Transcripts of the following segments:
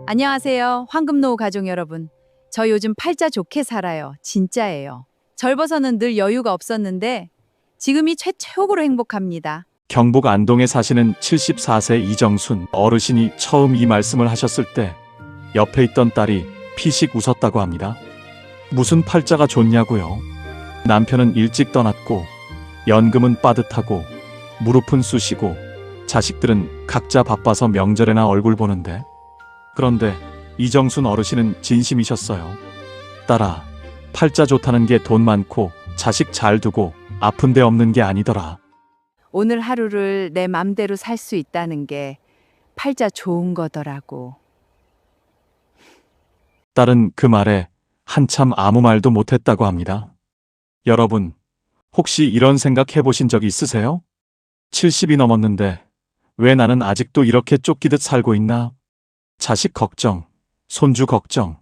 안녕하세요. 황금노후 가족 여러분. 저 요즘 팔자 좋게 살아요. 진짜예요. 절 벗어는 늘 여유가 없었는데 지금이 최고로 행복합니다. 경북 안동에 사시는 74세 이정순 어르신이 처음 이 말씀을 하셨을 때 옆에 있던 딸이 피식 웃었다고 합니다. 무슨 팔자가 좋냐고요? 남편은 일찍 떠났고 연금은 빠듯하고 무릎은 쑤시고 자식들은 각자 바빠서 명절에나 얼굴 보는데. 그런데 이정순 어르신은 진심이셨어요. 딸아, 팔자 좋다는 게 돈 많고 자식 잘 두고 아픈 데 없는 게 아니더라. 오늘 하루를 내 맘대로 살 수 있다는 게 팔자 좋은 거더라고. 딸은 그 말에 한참 아무 말도 못했다고 합니다. 여러분, 혹시 이런 생각 해보신 적 있으세요? 70이 넘었는데 왜 나는 아직도 이렇게 쫓기듯 살고 있나? 자식 걱정, 손주 걱정,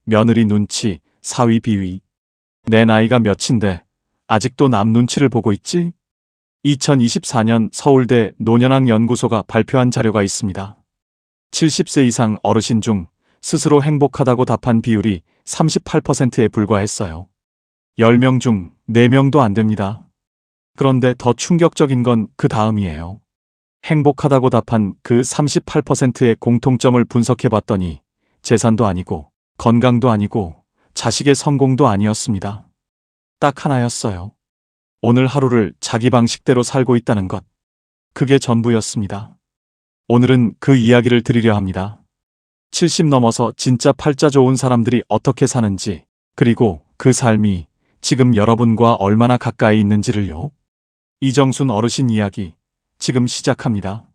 며느리 눈치, 사위 비위. 내 나이가 몇인데 아직도 남 눈치를 보고 있지? 2024년 서울대 노년학 연구소가 발표한 자료가 있습니다. 70세 이상 어르신 중 스스로 행복하다고 답한 비율이 38%에 불과했어요. 10명 중 4명도 안 됩니다. 그런데 더 충격적인 건 그 다음이에요. 행복하다고 답한 그 38%의 공통점을 분석해봤더니 재산도 아니고 건강도 아니고 자식의 성공도 아니었습니다. 딱 하나였어요. 오늘 하루를 자기 방식대로 살고 있다는 것. 그게 전부였습니다. 오늘은 그 이야기를 드리려 합니다. 70 넘어서 진짜 팔자 좋은 사람들이 어떻게 사는지, 그리고 그 삶이 지금 여러분과 얼마나 가까이 있는지를요. 이정순 어르신 이야기 지금 시작합니다.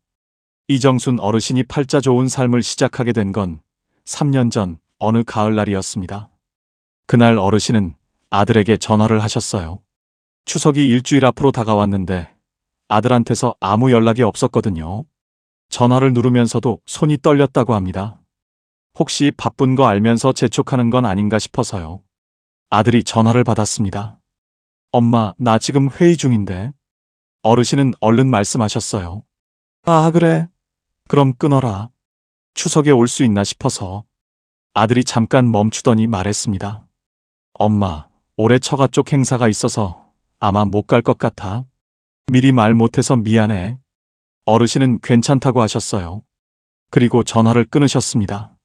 이정순 어르신이 팔자 좋은 삶을 시작하게 된 건 3년 전 어느 가을날이었습니다. 그날 어르신은 아들에게 전화를 하셨어요. 추석이 일주일 앞으로 다가왔는데 아들한테서 아무 연락이 없었거든요. 전화를 누르면서도 손이 떨렸다고 합니다. 혹시 바쁜 거 알면서 재촉하는 건 아닌가 싶어서요. 아들이 전화를 받았습니다. 엄마, 나 지금 회의 중인데. 어르신은 얼른 말씀하셨어요. 아, 그래? 그럼 끊어라. 추석에 올 수 있나 싶어서. 아들이 잠깐 멈추더니 말했습니다. 엄마, 올해 처가 쪽 행사가 있어서 아마 못 갈 것 같아. 미리 말 못해서 미안해. 어르신은 괜찮다고 하셨어요. 그리고 전화를 끊으셨습니다.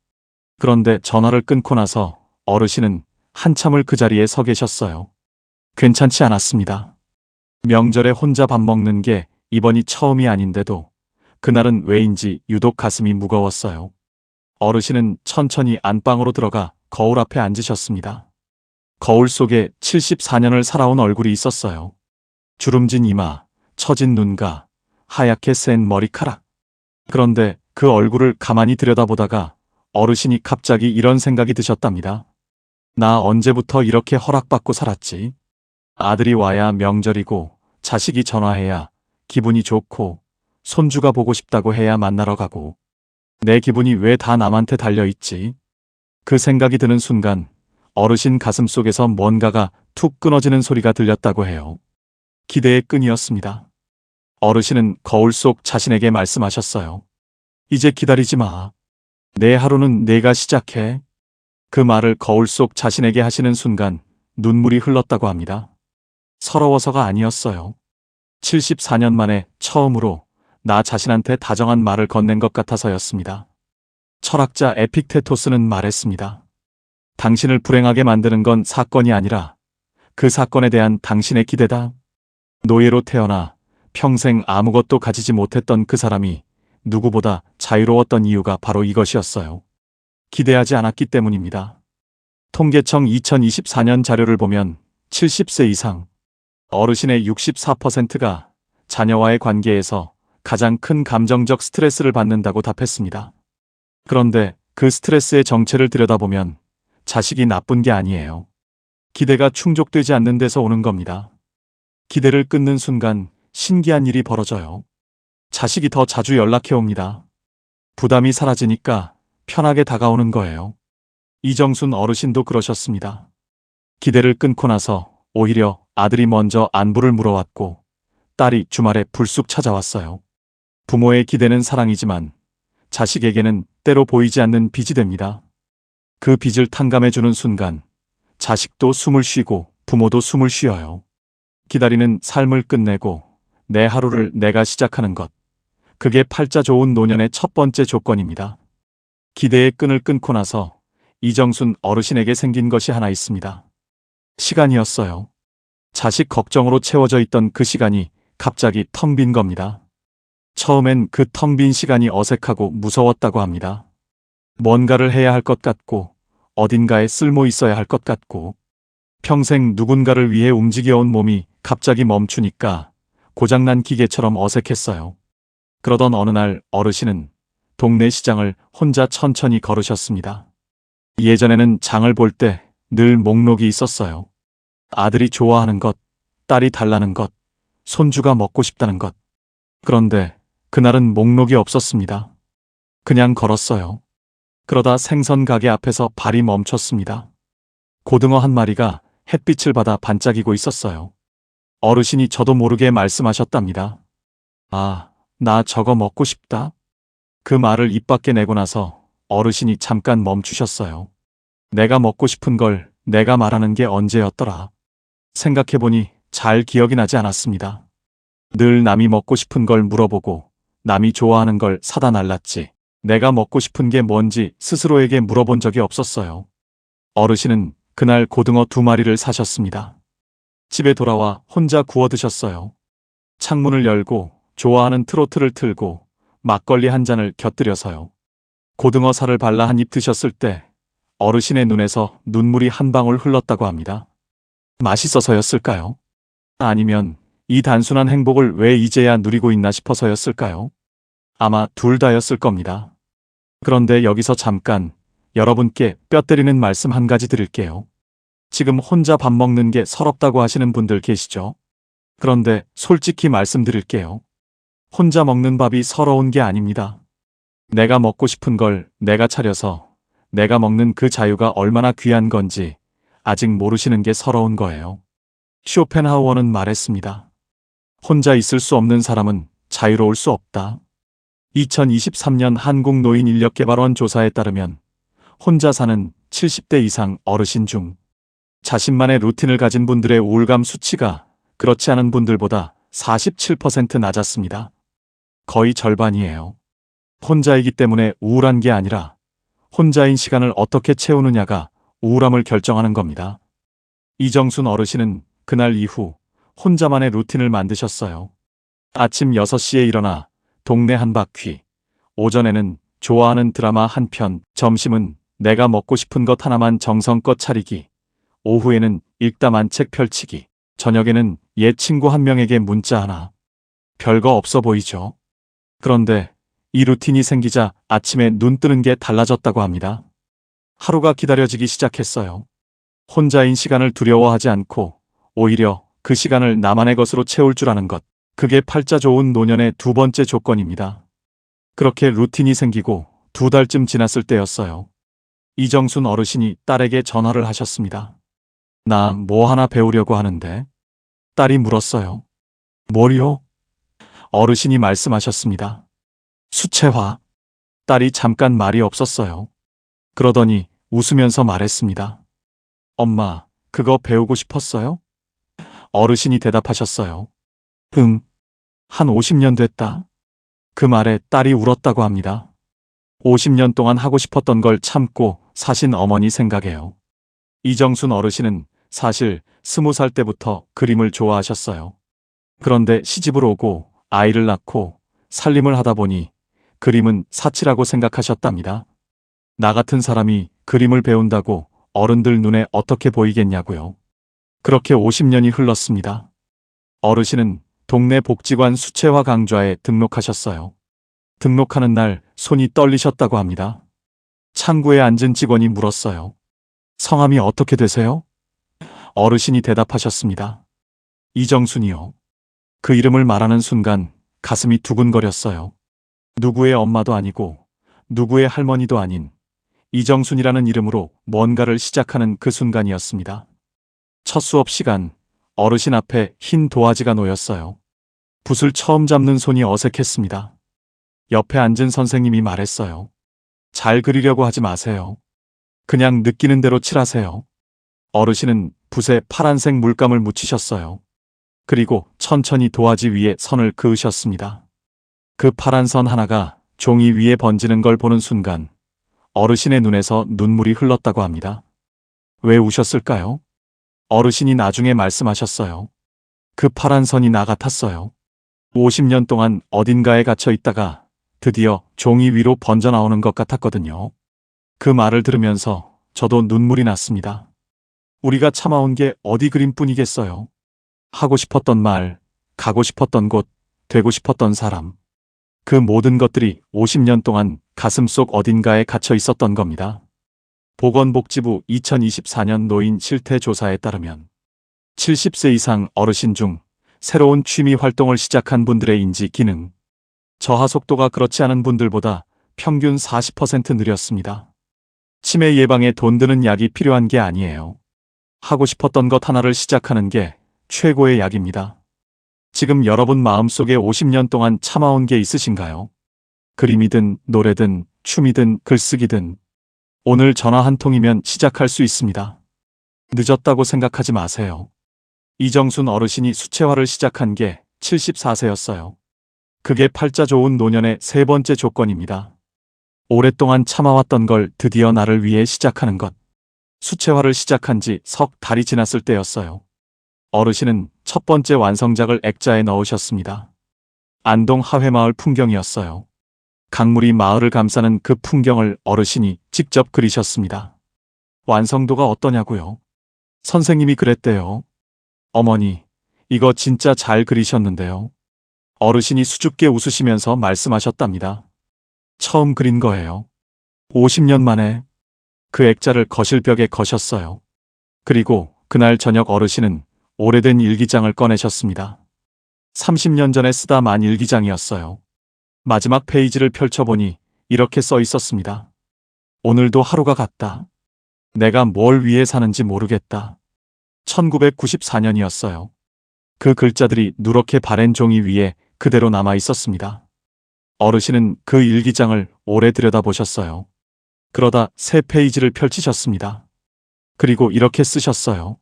그런데 전화를 끊고 나서 어르신은 한참을 그 자리에 서 계셨어요. 괜찮지 않았습니다. 명절에 혼자 밥 먹는 게 이번이 처음이 아닌데도 그날은 왜인지 유독 가슴이 무거웠어요. 어르신은 천천히 안방으로 들어가 거울 앞에 앉으셨습니다. 거울 속에 74년을 살아온 얼굴이 있었어요. 주름진 이마, 처진 눈가, 하얗게 센 머리카락. 그런데 그 얼굴을 가만히 들여다보다가 어르신이 갑자기 이런 생각이 드셨답니다. 나 언제부터 이렇게 허락받고 살았지? 아들이 와야 명절이고 자식이 전화해야 기분이 좋고 손주가 보고 싶다고 해야 만나러 가고 내 기분이 왜 다 남한테 달려있지? 그 생각이 드는 순간 어르신 가슴 속에서 뭔가가 툭 끊어지는 소리가 들렸다고 해요. 기대의 끈이었습니다. 어르신은 거울 속 자신에게 말씀하셨어요. 이제 기다리지 마. 내 하루는 내가 시작해. 그 말을 거울 속 자신에게 하시는 순간 눈물이 흘렀다고 합니다. 서러워서가 아니었어요. 74년 만에 처음으로 나 자신한테 다정한 말을 건넨 것 같아서였습니다. 철학자 에픽테토스는 말했습니다. 당신을 불행하게 만드는 건 사건이 아니라 그 사건에 대한 당신의 기대다. 노예로 태어나 평생 아무것도 가지지 못했던 그 사람이 누구보다 자유로웠던 이유가 바로 이것이었어요. 기대하지 않았기 때문입니다. 통계청 2024년 자료를 보면 70세 이상 어르신의 64%가 자녀와의 관계에서 가장 큰 감정적 스트레스를 받는다고 답했습니다. 그런데 그 스트레스의 정체를 들여다보면 자식이 나쁜 게 아니에요. 기대가 충족되지 않는 데서 오는 겁니다. 기대를 끊는 순간 신기한 일이 벌어져요. 자식이 더 자주 연락해 옵니다. 부담이 사라지니까 편하게 다가오는 거예요. 이정순 어르신도 그러셨습니다. 기대를 끊고 나서 오히려 아들이 먼저 안부를 물어왔고 딸이 주말에 불쑥 찾아왔어요. 부모의 기대는 사랑이지만 자식에게는 때로 보이지 않는 빚이 됩니다. 그 빚을 탕감해주는 순간 자식도 숨을 쉬고 부모도 숨을 쉬어요. 기다리는 삶을 끝내고 내 하루를 내가 시작하는 것. 그게 팔자 좋은 노년의 첫 번째 조건입니다. 기대의 끈을 끊고 나서 이정순 어르신에게 생긴 것이 하나 있습니다. 시간이었어요. 자식 걱정으로 채워져 있던 그 시간이 갑자기 텅 빈 겁니다. 처음엔 그 텅 빈 시간이 어색하고 무서웠다고 합니다. 뭔가를 해야 할 것 같고 어딘가에 쓸모 있어야 할 것 같고 평생 누군가를 위해 움직여온 몸이 갑자기 멈추니까 고장난 기계처럼 어색했어요. 그러던 어느 날 어르신은 동네 시장을 혼자 천천히 걸으셨습니다. 예전에는 장을 볼 때 늘 목록이 있었어요. 아들이 좋아하는 것, 딸이 달라는 것, 손주가 먹고 싶다는 것. 그런데 그날은 목록이 없었습니다. 그냥 걸었어요. 그러다 생선 가게 앞에서 발이 멈췄습니다. 고등어 한 마리가 햇빛을 받아 반짝이고 있었어요. 어르신이 저도 모르게 말씀하셨답니다. 아, 나 저거 먹고 싶다. 그 말을 입 밖에 내고 나서 어르신이 잠깐 멈추셨어요. 내가 먹고 싶은 걸 내가 말하는 게 언제였더라. 생각해보니 잘 기억이 나지 않았습니다. 늘 남이 먹고 싶은 걸 물어보고 남이 좋아하는 걸 사다 날랐지. 내가 먹고 싶은 게 뭔지 스스로에게 물어본 적이 없었어요. 어르신은 그날 고등어 2마리를 사셨습니다. 집에 돌아와 혼자 구워 드셨어요. 창문을 열고 좋아하는 트로트를 틀고 막걸리 한 잔을 곁들여서요. 고등어 살을 발라 한 입 드셨을 때 어르신의 눈에서 눈물이 한 방울 흘렀다고 합니다. 맛있어서였을까요? 아니면 이 단순한 행복을 왜 이제야 누리고 있나 싶어서였을까요? 아마 둘 다였을 겁니다. 그런데 여기서 잠깐 여러분께 뼈 때리는 말씀 한 가지 드릴게요. 지금 혼자 밥 먹는 게 서럽다고 하시는 분들 계시죠? 그런데 솔직히 말씀드릴게요. 혼자 먹는 밥이 서러운 게 아닙니다. 내가 먹고 싶은 걸 내가 차려서 내가 먹는 그 자유가 얼마나 귀한 건지 아직 모르시는 게 서러운 거예요. 쇼펜하우어는 말했습니다. 혼자 있을 수 없는 사람은 자유로울 수 없다. 2023년 한국노인인력개발원 조사에 따르면 혼자 사는 70대 이상 어르신 중 자신만의 루틴을 가진 분들의 우울감 수치가 그렇지 않은 분들보다 47% 낮았습니다. 거의 절반이에요. 혼자이기 때문에 우울한 게 아니라 혼자인 시간을 어떻게 채우느냐가 우울함을 결정하는 겁니다. 이정순 어르신은 그날 이후 혼자만의 루틴을 만드셨어요. 아침 6시에 일어나 동네 한 바퀴, 오전에는 좋아하는 드라마 한 편, 점심은 내가 먹고 싶은 것 하나만 정성껏 차리기, 오후에는 읽다만 책 펼치기, 저녁에는 옛 친구 한 명에게 문자 하나. 별거 없어 보이죠? 그런데 이 루틴이 생기자 아침에 눈 뜨는 게 달라졌다고 합니다. 하루가 기다려지기 시작했어요. 혼자인 시간을 두려워하지 않고 오히려 그 시간을 나만의 것으로 채울 줄 아는 것. 그게 팔자 좋은 노년의 2번째 조건입니다. 그렇게 루틴이 생기고 2달쯤 지났을 때였어요. 이정순 어르신이 딸에게 전화를 하셨습니다. 나 뭐 하나 배우려고 하는데. 딸이 물었어요. 뭘요? 어르신이 말씀하셨습니다. 수채화. 딸이 잠깐 말이 없었어요. 그러더니 웃으면서 말했습니다. 엄마, 그거 배우고 싶었어요? 어르신이 대답하셨어요. 응. 한 50년 됐다. 그 말에 딸이 울었다고 합니다. 50년 동안 하고 싶었던 걸 참고 사신 어머니 생각해요. 이정순 어르신은 사실 20살 때부터 그림을 좋아하셨어요. 그런데 시집을 오고 아이를 낳고 살림을 하다 보니 그림은 사치라고 생각하셨답니다. 나 같은 사람이 그림을 배운다고 어른들 눈에 어떻게 보이겠냐고요. 그렇게 50년이 흘렀습니다. 어르신은 동네 복지관 수채화 강좌에 등록하셨어요. 등록하는 날 손이 떨리셨다고 합니다. 창구에 앉은 직원이 물었어요. 성함이 어떻게 되세요? 어르신이 대답하셨습니다. 이정순이요. 그 이름을 말하는 순간 가슴이 두근거렸어요. 누구의 엄마도 아니고 누구의 할머니도 아닌 이정순이라는 이름으로 뭔가를 시작하는 그 순간이었습니다. 첫 수업 시간, 어르신 앞에 흰 도화지가 놓였어요. 붓을 처음 잡는 손이 어색했습니다. 옆에 앉은 선생님이 말했어요. 잘 그리려고 하지 마세요. 그냥 느끼는 대로 칠하세요. 어르신은 붓에 파란색 물감을 묻히셨어요. 그리고 천천히 도화지 위에 선을 그으셨습니다. 그 파란 선 하나가 종이 위에 번지는 걸 보는 순간 어르신의 눈에서 눈물이 흘렀다고 합니다. 왜 우셨을까요? 어르신이 나중에 말씀하셨어요. 그 파란 선이 나 같았어요. 50년 동안 어딘가에 갇혀 있다가 드디어 종이 위로 번져 나오는 것 같았거든요. 그 말을 들으면서 저도 눈물이 났습니다. 우리가 참아온 게 어디 그림뿐이겠어요. 하고 싶었던 말, 가고 싶었던 곳, 되고 싶었던 사람. 그 모든 것들이 50년 동안 가슴속 어딘가에 갇혀 있었던 겁니다. 보건복지부 2024년 노인 실태 조사에 따르면 70세 이상 어르신 중 새로운 취미 활동을 시작한 분들의 인지 기능, 저하 속도가 그렇지 않은 분들보다 평균 40% 느렸습니다. 치매 예방에 돈 드는 약이 필요한 게 아니에요. 하고 싶었던 것 하나를 시작하는 게 최고의 약입니다. 지금 여러분 마음속에 50년 동안 참아온 게 있으신가요? 그림이든 노래든 춤이든 글쓰기든 오늘 전화 한 통이면 시작할 수 있습니다. 늦었다고 생각하지 마세요. 이정순 어르신이 수채화를 시작한 게 74세였어요. 그게 팔자 좋은 노년의 세 번째 조건입니다. 오랫동안 참아왔던 걸 드디어 나를 위해 시작하는 것. 수채화를 시작한 지 석 달이 지났을 때였어요. 어르신은 첫 번째 완성작을 액자에 넣으셨습니다. 안동 하회마을 풍경이었어요. 강물이 마을을 감싸는 그 풍경을 어르신이 직접 그리셨습니다. 완성도가 어떠냐고요? 선생님이 그랬대요. 어머니, 이거 진짜 잘 그리셨는데요. 어르신이 수줍게 웃으시면서 말씀하셨답니다. 처음 그린 거예요. 50년 만에. 그 액자를 거실벽에 거셨어요. 그리고 그날 저녁 어르신은 오래된 일기장을 꺼내셨습니다. 30년 전에 쓰다 만 일기장이었어요. 마지막 페이지를 펼쳐보니 이렇게 써 있었습니다. 오늘도 하루가 같다. 내가 뭘 위해 사는지 모르겠다. 1994년이었어요. 그 글자들이 누렇게 바랜 종이 위에 그대로 남아 있었습니다. 어르신은 그 일기장을 오래 들여다보셨어요. 그러다 새 페이지를 펼치셨습니다. 그리고 이렇게 쓰셨어요.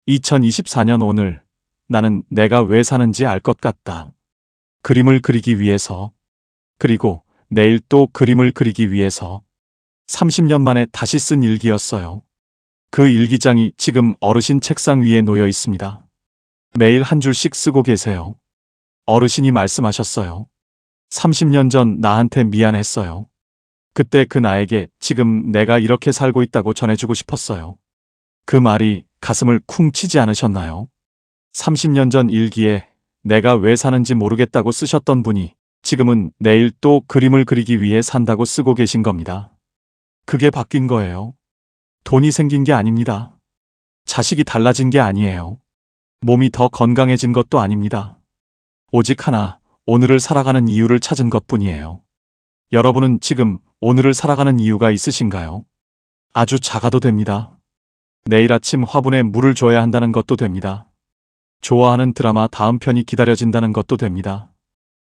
2024년 오늘 나는 내가 왜 사는지 알 것 같다. 그림을 그리기 위해서. 그리고 내일 또 그림을 그리기 위해서. 30년 만에 다시 쓴 일기였어요. 그 일기장이 지금 어르신 책상 위에 놓여 있습니다. 매일 한 줄씩 쓰고 계세요. 어르신이 말씀하셨어요. 30년 전 나한테 미안했어요. 그때 그 나에게 지금 내가 이렇게 살고 있다고 전해주고 싶었어요. 그 말이 가슴을 쿵 치지 않으셨나요? 30년 전 일기에 내가 왜 사는지 모르겠다고 쓰셨던 분이 지금은 내일 또 그림을 그리기 위해 산다고 쓰고 계신 겁니다. 그게 바뀐 거예요. 돈이 생긴 게 아닙니다. 자식이 달라진 게 아니에요. 몸이 더 건강해진 것도 아닙니다. 오직 하나, 오늘을 살아가는 이유를 찾은 것뿐이에요. 여러분은 지금 오늘을 살아가는 이유가 있으신가요? 아주 작아도 됩니다. 내일 아침 화분에 물을 줘야 한다는 것도 됩니다. 좋아하는 드라마 다음 편이 기다려진다는 것도 됩니다.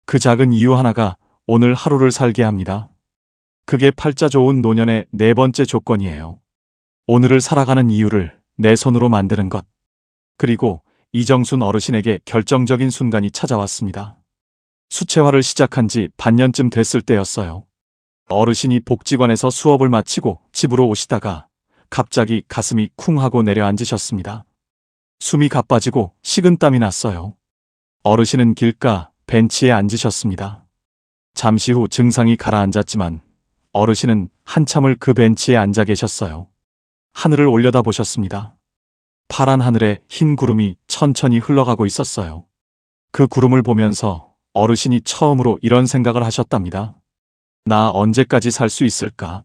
그 작은 이유 하나가 오늘 하루를 살게 합니다. 그게 팔자 좋은 노년의 네 번째 조건이에요. 오늘을 살아가는 이유를 내 손으로 만드는 것. 그리고 이정순 어르신에게 결정적인 순간이 찾아왔습니다. 수채화를 시작한 지 반년쯤 됐을 때였어요. 어르신이 복지관에서 수업을 마치고 집으로 오시다가 갑자기 가슴이 쿵 하고 내려앉으셨습니다. 숨이 가빠지고 식은땀이 났어요. 어르신은 길가 벤치에 앉으셨습니다. 잠시 후 증상이 가라앉았지만 어르신은 한참을 그 벤치에 앉아 계셨어요. 하늘을 올려다보셨습니다. 파란 하늘에 흰 구름이 천천히 흘러가고 있었어요. 그 구름을 보면서 어르신이 처음으로 이런 생각을 하셨답니다. 나 언제까지 살 수 있을까?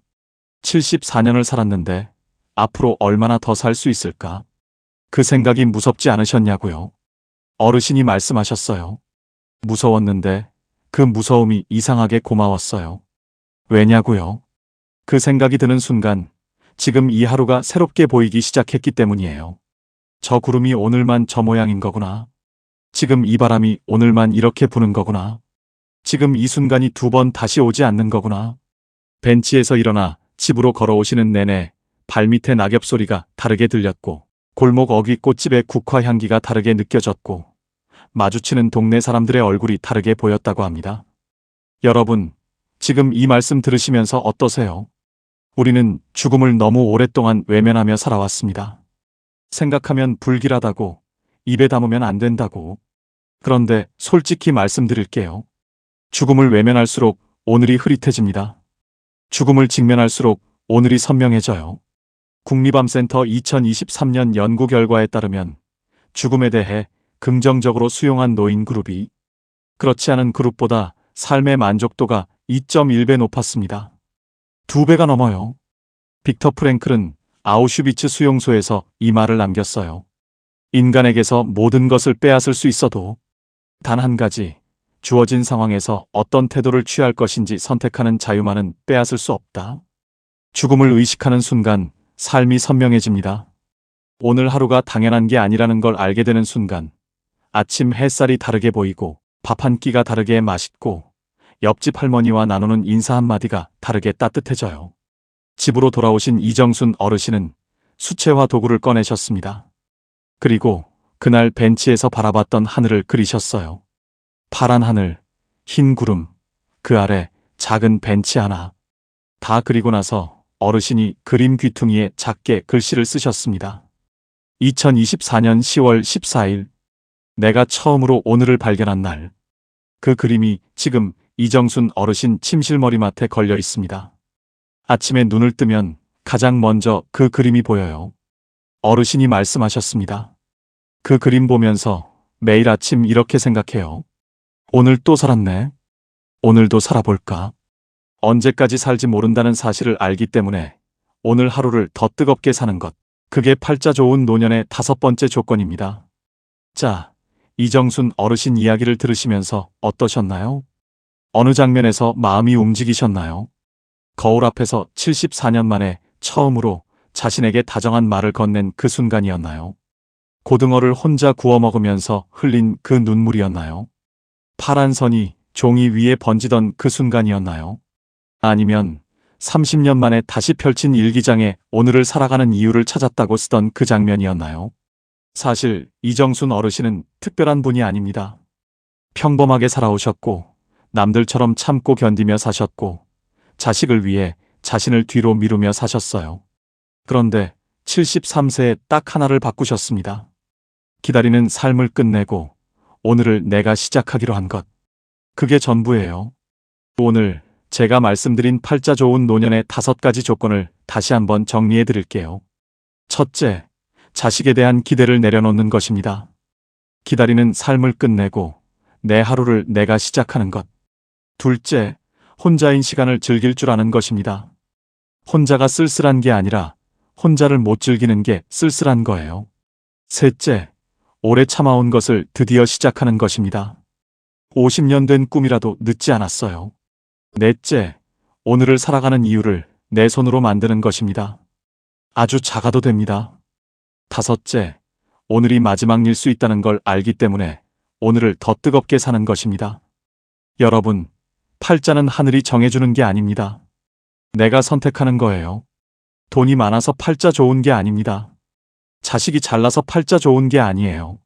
74년을 살았는데 앞으로 얼마나 더 살 수 있을까? 그 생각이 무섭지 않으셨냐고요? 어르신이 말씀하셨어요. 무서웠는데 그 무서움이 이상하게 고마웠어요. 왜냐고요? 그 생각이 드는 순간 지금 이 하루가 새롭게 보이기 시작했기 때문이에요. 저 구름이 오늘만 저 모양인 거구나. 지금 이 바람이 오늘만 이렇게 부는 거구나. 지금 이 순간이 두 번 다시 오지 않는 거구나. 벤치에서 일어나 집으로 걸어오시는 내내 발밑에 낙엽 소리가 다르게 들렸고 골목 어귀 꽃집의 국화 향기가 다르게 느껴졌고 마주치는 동네 사람들의 얼굴이 다르게 보였다고 합니다. 여러분, 지금 이 말씀 들으시면서 어떠세요? 우리는 죽음을 너무 오랫동안 외면하며 살아왔습니다. 생각하면 불길하다고, 입에 담으면 안 된다고. 그런데 솔직히 말씀드릴게요. 죽음을 외면할수록 오늘이 흐릿해집니다. 죽음을 직면할수록 오늘이 선명해져요. 국립암센터 2023년 연구 결과에 따르면 죽음에 대해 긍정적으로 수용한 노인 그룹이 그렇지 않은 그룹보다 삶의 만족도가 2.1배 높았습니다. 2배가 넘어요. 빅터 프랭클은 아우슈비츠 수용소에서 이 말을 남겼어요. 인간에게서 모든 것을 빼앗을 수 있어도 단 한 가지, 주어진 상황에서 어떤 태도를 취할 것인지 선택하는 자유만은 빼앗을 수 없다. 죽음을 의식하는 순간 삶이 선명해집니다. 오늘 하루가 당연한 게 아니라는 걸 알게 되는 순간 아침 햇살이 다르게 보이고 밥 한 끼가 다르게 맛있고 옆집 할머니와 나누는 인사 한마디가 다르게 따뜻해져요. 집으로 돌아오신 이정순 어르신은 수채화 도구를 꺼내셨습니다. 그리고 그날 벤치에서 바라봤던 하늘을 그리셨어요. 파란 하늘, 흰 구름, 그 아래 작은 벤치 하나. 다 그리고 나서 어르신이 그림 귀퉁이에 작게 글씨를 쓰셨습니다. 2024년 10월 14일, 내가 처음으로 오늘을 발견한 날. 그 그림이 지금 이정순 어르신 침실 머리맡에 걸려 있습니다. 아침에 눈을 뜨면 가장 먼저 그 그림이 보여요. 어르신이 말씀하셨습니다. 그 그림 보면서 매일 아침 이렇게 생각해요. 오늘 또 살았네. 오늘도 살아볼까? 언제까지 살지 모른다는 사실을 알기 때문에 오늘 하루를 더 뜨겁게 사는 것. 그게 팔자 좋은 노년의 5번째 조건입니다. 자, 이정순 어르신 이야기를 들으시면서 어떠셨나요? 어느 장면에서 마음이 움직이셨나요? 거울 앞에서 74년 만에 처음으로 자신에게 다정한 말을 건넨 그 순간이었나요? 고등어를 혼자 구워 먹으면서 흘린 그 눈물이었나요? 파란 선이 종이 위에 번지던 그 순간이었나요? 아니면 30년 만에 다시 펼친 일기장에 오늘을 살아가는 이유를 찾았다고 쓰던 그 장면이었나요? 사실 이정순 어르신은 특별한 분이 아닙니다. 평범하게 살아오셨고 남들처럼 참고 견디며 사셨고 자식을 위해 자신을 뒤로 미루며 사셨어요. 그런데 73세에 딱 하나를 바꾸셨습니다. 기다리는 삶을 끝내고 오늘을 내가 시작하기로 한 것. 그게 전부예요. 오늘 제가 말씀드린 팔자 좋은 노년의 5가지 조건을 다시 한번 정리해 드릴게요. 첫째, 자식에 대한 기대를 내려놓는 것입니다. 기다리는 삶을 끝내고 내 하루를 내가 시작하는 것. 둘째, 혼자인 시간을 즐길 줄 아는 것입니다. 혼자가 쓸쓸한 게 아니라 혼자를 못 즐기는 게 쓸쓸한 거예요. 셋째, 오래 참아온 것을 드디어 시작하는 것입니다. 50년 된 꿈이라도 늦지 않았어요. 넷째, 오늘을 살아가는 이유를 내 손으로 만드는 것입니다. 아주 작아도 됩니다. 다섯째, 오늘이 마지막일 수 있다는 걸 알기 때문에 오늘을 더 뜨겁게 사는 것입니다. 여러분, 팔자는 하늘이 정해주는 게 아닙니다. 내가 선택하는 거예요. 돈이 많아서 팔자 좋은 게 아닙니다. 자식이 잘나서 팔자 좋은 게 아니에요.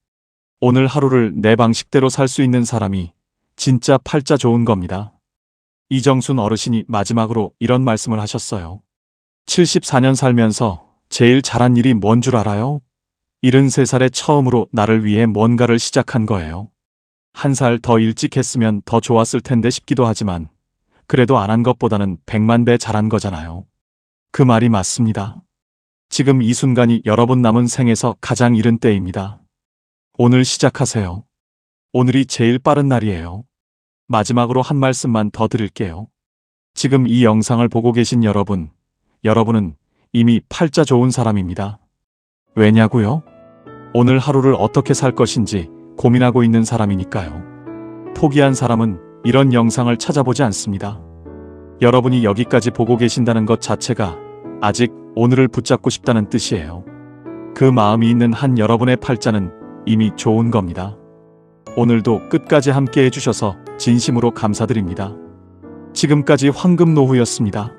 오늘 하루를 내 방식대로 살 수 있는 사람이 진짜 팔자 좋은 겁니다. 이정순 어르신이 마지막으로 이런 말씀을 하셨어요. 74년 살면서 제일 잘한 일이 뭔 줄 알아요? 73살에 처음으로 나를 위해 뭔가를 시작한 거예요. 한 살 더 일찍 했으면 더 좋았을 텐데 싶기도 하지만 그래도 안 한 것보다는 100만 배 잘한 거잖아요. 그 말이 맞습니다. 지금 이 순간이 여러분 남은 생에서 가장 이른 때입니다. 오늘 시작하세요. 오늘이 제일 빠른 날이에요. 마지막으로 한 말씀만 더 드릴게요. 지금 이 영상을 보고 계신 여러분은 이미 팔자 좋은 사람입니다. 왜냐고요? 오늘 하루를 어떻게 살 것인지 고민하고 있는 사람이니까요. 포기한 사람은 이런 영상을 찾아보지 않습니다. 여러분이 여기까지 보고 계신다는 것 자체가 아직 오늘을 붙잡고 싶다는 뜻이에요. 그 마음이 있는 한 여러분의 팔자는 이미 좋은 겁니다. 오늘도 끝까지 함께 해주셔서 진심으로 감사드립니다. 지금까지 황금 노후였습니다.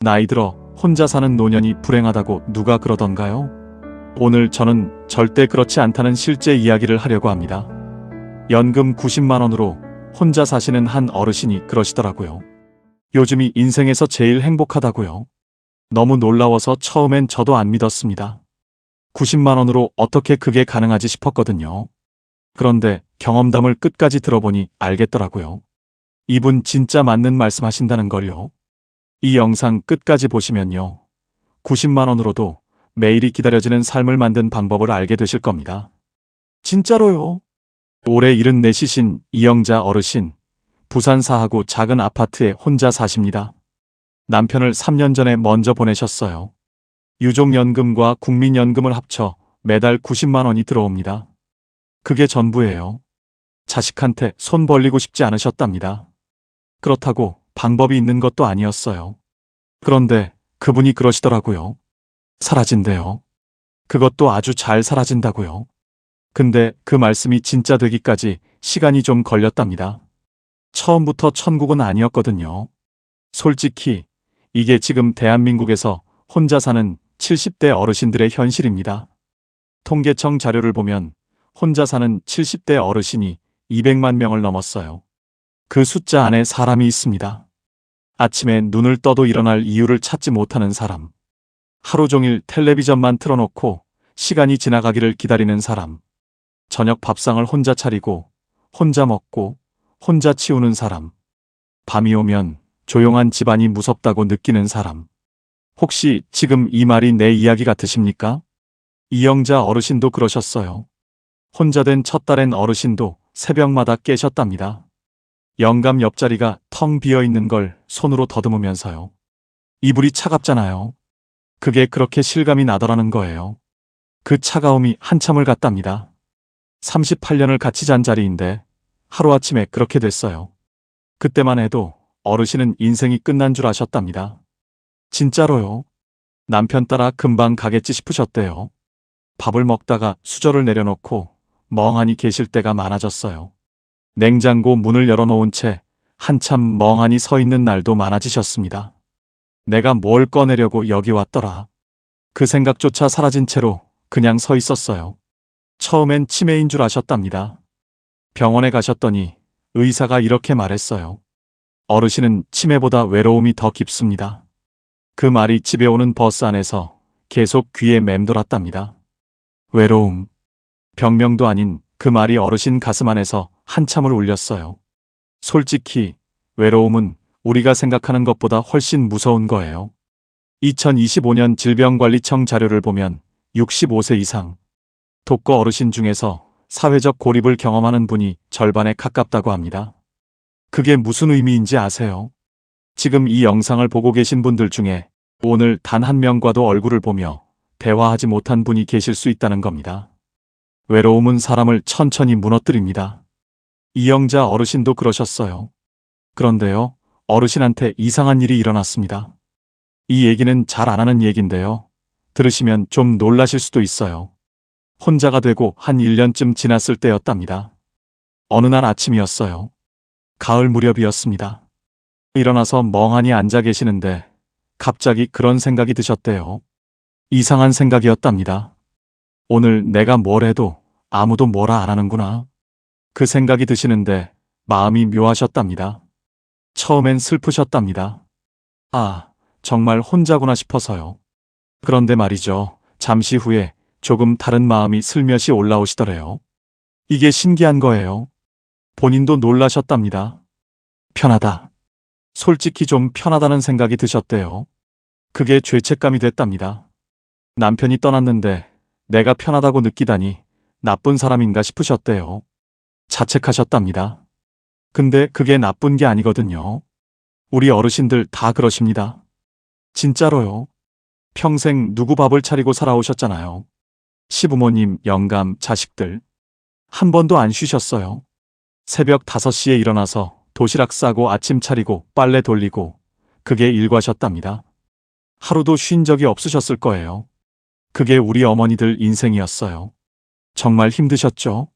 나이 들어 혼자 사는 노년이 불행하다고 누가 그러던가요? 오늘 저는 절대 그렇지 않다는 실제 이야기를 하려고 합니다. 연금 90만 원으로 혼자 사시는 한 어르신이 그러시더라고요. 요즘이 인생에서 제일 행복하다고요. 너무 놀라워서 처음엔 저도 안 믿었습니다. 90만 원으로 어떻게 그게 가능하지 싶었거든요. 그런데 경험담을 끝까지 들어보니 알겠더라고요. 이분 진짜 맞는 말씀 하신다는 걸요. 이 영상 끝까지 보시면요. 90만 원으로도 매일이 기다려지는 삶을 만든 방법을 알게 되실 겁니다. 진짜로요. 올해 74이신 이영자 어르신, 부산 사하구 작은 아파트에 혼자 사십니다. 남편을 3년 전에 먼저 보내셨어요. 유족연금과 국민연금을 합쳐 매달 90만 원이 들어옵니다. 그게 전부예요. 자식한테 손 벌리고 싶지 않으셨답니다. 그렇다고 방법이 있는 것도 아니었어요. 그런데 그분이 그러시더라고요. 사라진대요. 그것도 아주 잘 사라진다고요. 근데 그 말씀이 진짜 되기까지 시간이 좀 걸렸답니다. 처음부터 천국은 아니었거든요. 솔직히 이게 지금 대한민국에서 혼자 사는 70대 어르신들의 현실입니다. 통계청 자료를 보면 혼자 사는 70대 어르신이 200만 명을 넘었어요. 그 숫자 안에 사람이 있습니다. 아침에 눈을 떠도 일어날 이유를 찾지 못하는 사람. 하루 종일 텔레비전만 틀어놓고 시간이 지나가기를 기다리는 사람. 저녁 밥상을 혼자 차리고 혼자 먹고 혼자 치우는 사람. 밤이 오면 조용한 집안이 무섭다고 느끼는 사람. 혹시 지금 이 말이 내 이야기 같으십니까? 이영자 어르신도 그러셨어요. 혼자 된 첫 딸엔 어르신도 새벽마다 깨셨답니다. 영감 옆자리가 텅 비어 있는 걸 손으로 더듬으면서요. 이불이 차갑잖아요. 그게 그렇게 실감이 나더라는 거예요. 그 차가움이 한참을 갔답니다. 38년을 같이 잔 자리인데 하루아침에 그렇게 됐어요. 그때만 해도 어르신은 인생이 끝난 줄 아셨답니다. 진짜로요. 남편 따라 금방 가겠지 싶으셨대요. 밥을 먹다가 수저를 내려놓고 멍하니 계실 때가 많아졌어요. 냉장고 문을 열어놓은 채 한참 멍하니 서 있는 날도 많아지셨습니다. 내가 뭘 꺼내려고 여기 왔더라. 그 생각조차 사라진 채로 그냥 서 있었어요. 처음엔 치매인 줄 아셨답니다. 병원에 가셨더니 의사가 이렇게 말했어요. 어르신은 치매보다 외로움이 더 깊습니다. 그 말이 집에 오는 버스 안에서 계속 귀에 맴돌았답니다. 외로움. 병명도 아닌 그 말이 어르신 가슴 안에서 한참을 울렸어요. 솔직히 외로움은 우리가 생각하는 것보다 훨씬 무서운 거예요. 2025년 질병관리청 자료를 보면 65세 이상 독거 어르신 중에서 사회적 고립을 경험하는 분이 절반에 가깝다고 합니다. 그게 무슨 의미인지 아세요? 지금 이 영상을 보고 계신 분들 중에 오늘 단 한 명과도 얼굴을 보며 대화하지 못한 분이 계실 수 있다는 겁니다. 외로움은 사람을 천천히 무너뜨립니다. 이영자 어르신도 그러셨어요. 그런데요, 어르신한테 이상한 일이 일어났습니다. 이 얘기는 잘 안 하는 얘긴데요. 들으시면 좀 놀라실 수도 있어요. 혼자가 되고 한 1년쯤 지났을 때였답니다. 어느 날 아침이었어요. 가을 무렵이었습니다. 일어나서 멍하니 앉아 계시는데 갑자기 그런 생각이 드셨대요. 이상한 생각이었답니다. 오늘 내가 뭘 해도 아무도 뭐라 안 하는구나. 그 생각이 드시는데 마음이 묘하셨답니다. 처음엔 슬프셨답니다. 아, 정말 혼자구나 싶어서요. 그런데 말이죠. 잠시 후에 조금 다른 마음이 슬며시 올라오시더래요. 이게 신기한 거예요. 본인도 놀라셨답니다. 편하다. 솔직히 좀 편하다는 생각이 드셨대요. 그게 죄책감이 됐답니다. 남편이 떠났는데 내가 편하다고 느끼다니 나쁜 사람인가 싶으셨대요. 자책하셨답니다. 근데 그게 나쁜 게 아니거든요. 우리 어르신들 다 그러십니다. 진짜로요. 평생 누구 밥을 차리고 살아오셨잖아요. 시부모님, 영감, 자식들. 한 번도 안 쉬셨어요. 새벽 5시에 일어나서 도시락 싸고 아침 차리고 빨래 돌리고 그게 일과셨답니다. 하루도 쉰 적이 없으셨을 거예요. 그게 우리 어머니들 인생이었어요. 정말 힘드셨죠?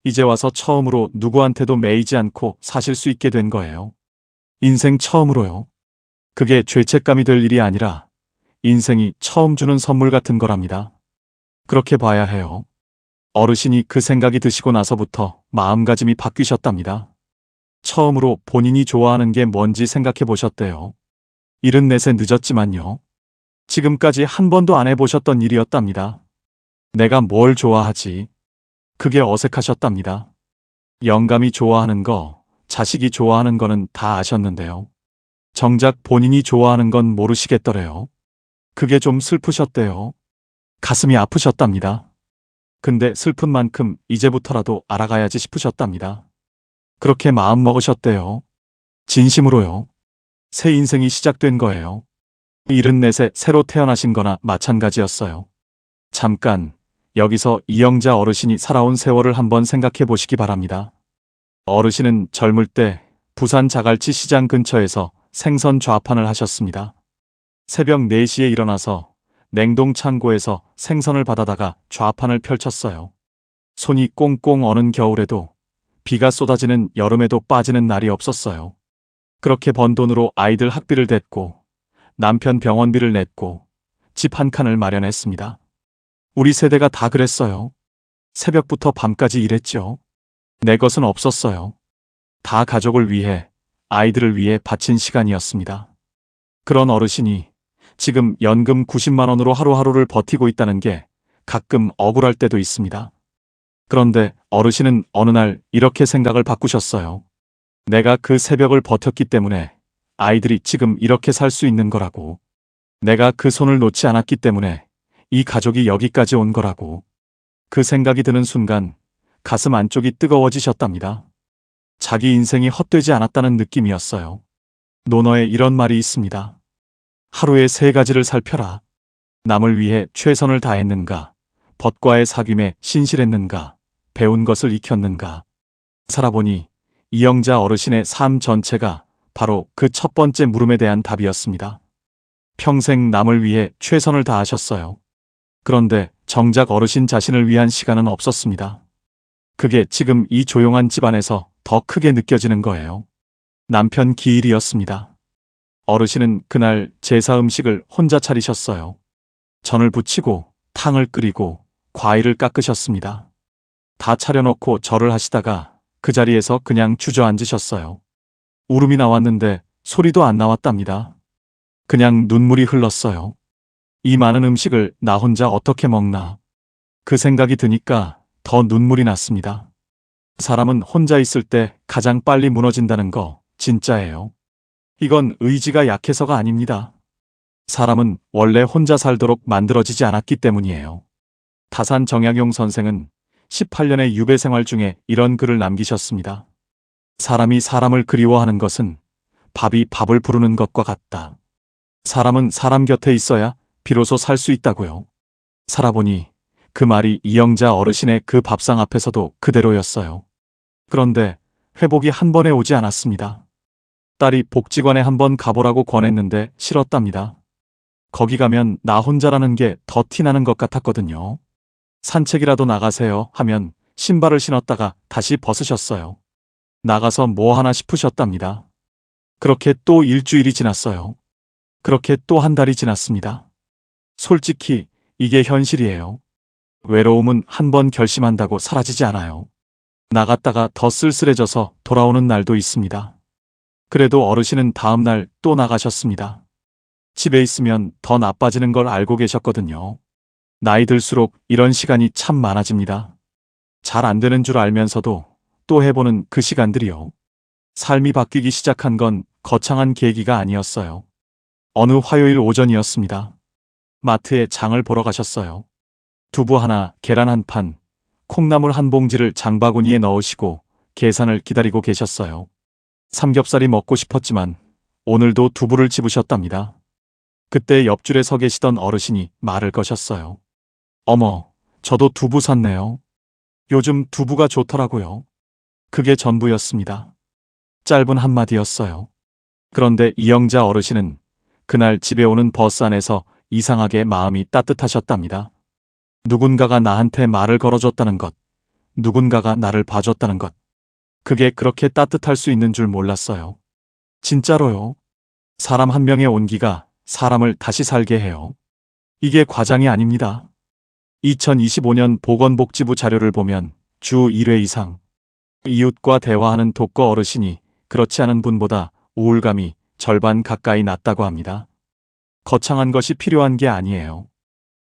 이제 와서 처음으로 누구한테도 매이지 않고 사실 수 있게 된 거예요. 인생 처음으로요. 그게 죄책감이 될 일이 아니라 인생이 처음 주는 선물 같은 거랍니다. 그렇게 봐야 해요. 어르신이 그 생각이 드시고 나서부터 마음가짐이 바뀌셨답니다. 처음으로 본인이 좋아하는 게 뭔지 생각해 보셨대요. 74세 늦었지만요. 지금까지 한 번도 안 해보셨던 일이었답니다. 내가 뭘 좋아하지? 그게 어색하셨답니다. 영감이 좋아하는 거, 자식이 좋아하는 거는 다 아셨는데요. 정작 본인이 좋아하는 건 모르시겠더래요. 그게 좀 슬프셨대요. 가슴이 아프셨답니다. 근데 슬픈 만큼 이제부터라도 알아가야지 싶으셨답니다. 그렇게 마음 먹으셨대요. 진심으로요. 새 인생이 시작된 거예요. 74세 새로 태어나신 거나 마찬가지였어요. 잠깐 여기서 이영자 어르신이 살아온 세월을 한번 생각해 보시기 바랍니다. 어르신은 젊을 때 부산 자갈치 시장 근처에서 생선 좌판을 하셨습니다. 새벽 4시에 일어나서 냉동 창고에서 생선을 받아다가 좌판을 펼쳤어요. 손이 꽁꽁 얼은 겨울에도 비가 쏟아지는 여름에도 빠지는 날이 없었어요. 그렇게 번 돈으로 아이들 학비를 댔고 남편 병원비를 냈고 집 한 칸을 마련했습니다. 우리 세대가 다 그랬어요. 새벽부터 밤까지 일했죠. 내 것은 없었어요. 다 가족을 위해, 아이들을 위해 바친 시간이었습니다. 그런 어르신이 지금 연금 90만 원으로 하루하루를 버티고 있다는 게 가끔 억울할 때도 있습니다. 그런데 어르신은 어느 날 이렇게 생각을 바꾸셨어요. 내가 그 새벽을 버텼기 때문에 아이들이 지금 이렇게 살 수 있는 거라고. 내가 그 손을 놓지 않았기 때문에 이 가족이 여기까지 온 거라고. 그 생각이 드는 순간 가슴 안쪽이 뜨거워지셨답니다. 자기 인생이 헛되지 않았다는 느낌이었어요. 논어에 이런 말이 있습니다. 하루에 3가지를 살펴라. 남을 위해 최선을 다했는가? 벗과의 사귐에 신실했는가? 배운 것을 익혔는가? 살아보니 이영자 어르신의 삶 전체가 바로 그 첫 번째 물음에 대한 답이었습니다. 평생 남을 위해 최선을 다하셨어요. 그런데 정작 어르신 자신을 위한 시간은 없었습니다. 그게 지금 이 조용한 집안에서 더 크게 느껴지는 거예요. 남편 기일이었습니다. 어르신은 그날 제사 음식을 혼자 차리셨어요. 전을 부치고 탕을 끓이고 과일을 깎으셨습니다. 다 차려놓고 절을 하시다가 그 자리에서 그냥 주저앉으셨어요. 울음이 나왔는데 소리도 안 나왔답니다. 그냥 눈물이 흘렀어요. 이 많은 음식을 나 혼자 어떻게 먹나. 그 생각이 드니까 더 눈물이 났습니다. 사람은 혼자 있을 때 가장 빨리 무너진다는 거 진짜예요. 이건 의지가 약해서가 아닙니다. 사람은 원래 혼자 살도록 만들어지지 않았기 때문이에요. 다산 정약용 선생은 18년의 유배 생활 중에 이런 글을 남기셨습니다. 사람이 사람을 그리워하는 것은 밥이 밥을 부르는 것과 같다. 사람은 사람 곁에 있어야 비로소 살 수 있다고요. 살아보니 그 말이 이영자 어르신의 그 밥상 앞에서도 그대로였어요. 그런데 회복이 한 번에 오지 않았습니다. 딸이 복지관에 한번 가보라고 권했는데 싫었답니다. 거기 가면 나 혼자라는 게 더 티나는 것 같았거든요. 산책이라도 나가세요 하면 신발을 신었다가 다시 벗으셨어요. 나가서 뭐 하나 싶으셨답니다. 그렇게 또 일주일이 지났어요. 그렇게 또 한 달이 지났습니다. 솔직히 이게 현실이에요. 외로움은 한 번 결심한다고 사라지지 않아요. 나갔다가 더 쓸쓸해져서 돌아오는 날도 있습니다. 그래도 어르신은 다음 날 또 나가셨습니다. 집에 있으면 더 나빠지는 걸 알고 계셨거든요. 나이 들수록 이런 시간이 참 많아집니다. 잘 안 되는 줄 알면서도 또 해보는 그 시간들이요. 삶이 바뀌기 시작한 건 거창한 계기가 아니었어요. 어느 화요일 오전이었습니다. 마트에 장을 보러 가셨어요. 두부 하나, 계란 한 판, 콩나물 한 봉지를 장바구니에 넣으시고 계산을 기다리고 계셨어요. 삼겹살이 먹고 싶었지만 오늘도 두부를 집으셨답니다. 그때 옆줄에 서 계시던 어르신이 말을 거셨어요. 어머, 저도 두부 샀네요. 요즘 두부가 좋더라고요. 그게 전부였습니다. 짧은 한마디였어요. 그런데 이영자 어르신은 그날 집에 오는 버스 안에서 이상하게 마음이 따뜻하셨답니다. 누군가가 나한테 말을 걸어줬다는 것, 누군가가 나를 봐줬다는 것. 그게 그렇게 따뜻할 수 있는 줄 몰랐어요. 진짜로요. 사람 한 명의 온기가 사람을 다시 살게 해요. 이게 과장이 아닙니다. 2025년 보건복지부 자료를 보면 주 1회 이상 이웃과 대화하는 독거 어르신이 그렇지 않은 분보다 우울감이 절반 가까이 낮다고 합니다. 거창한 것이 필요한 게 아니에요.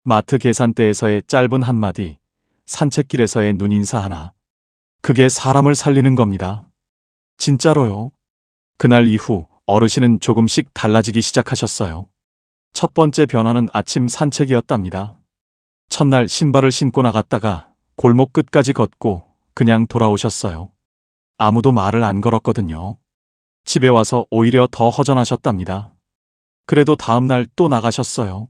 마트 계산대에서의 짧은 한마디, 산책길에서의 눈인사 하나. 그게 사람을 살리는 겁니다. 진짜로요. 그날 이후 어르신은 조금씩 달라지기 시작하셨어요. 첫 번째 변화는 아침 산책이었답니다. 첫날 신발을 신고 나갔다가 골목 끝까지 걷고 그냥 돌아오셨어요. 아무도 말을 안 걸었거든요. 집에 와서 오히려 더 허전하셨답니다. 그래도 다음날 또 나가셨어요.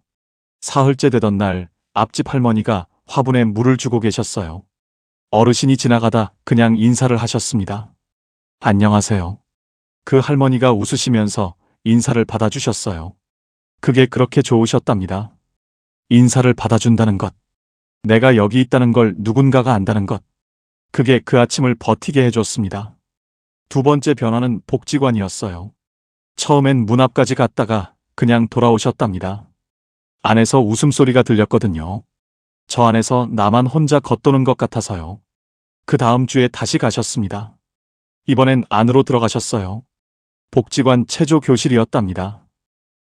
사흘째 되던 날 앞집 할머니가 화분에 물을 주고 계셨어요. 어르신이 지나가다 그냥 인사를 하셨습니다. 안녕하세요. 그 할머니가 웃으시면서 인사를 받아주셨어요. 그게 그렇게 좋으셨답니다. 인사를 받아준다는 것. 내가 여기 있다는 걸 누군가가 안다는 것. 그게 그 아침을 버티게 해줬습니다. 두 번째 변화는 복지관이었어요. 처음엔 문 앞까지 갔다가 그냥 돌아오셨답니다. 안에서 웃음소리가 들렸거든요. 저 안에서 나만 혼자 겉도는 것 같아서요. 그 다음 주에 다시 가셨습니다. 이번엔 안으로 들어가셨어요. 복지관 체조 교실이었답니다.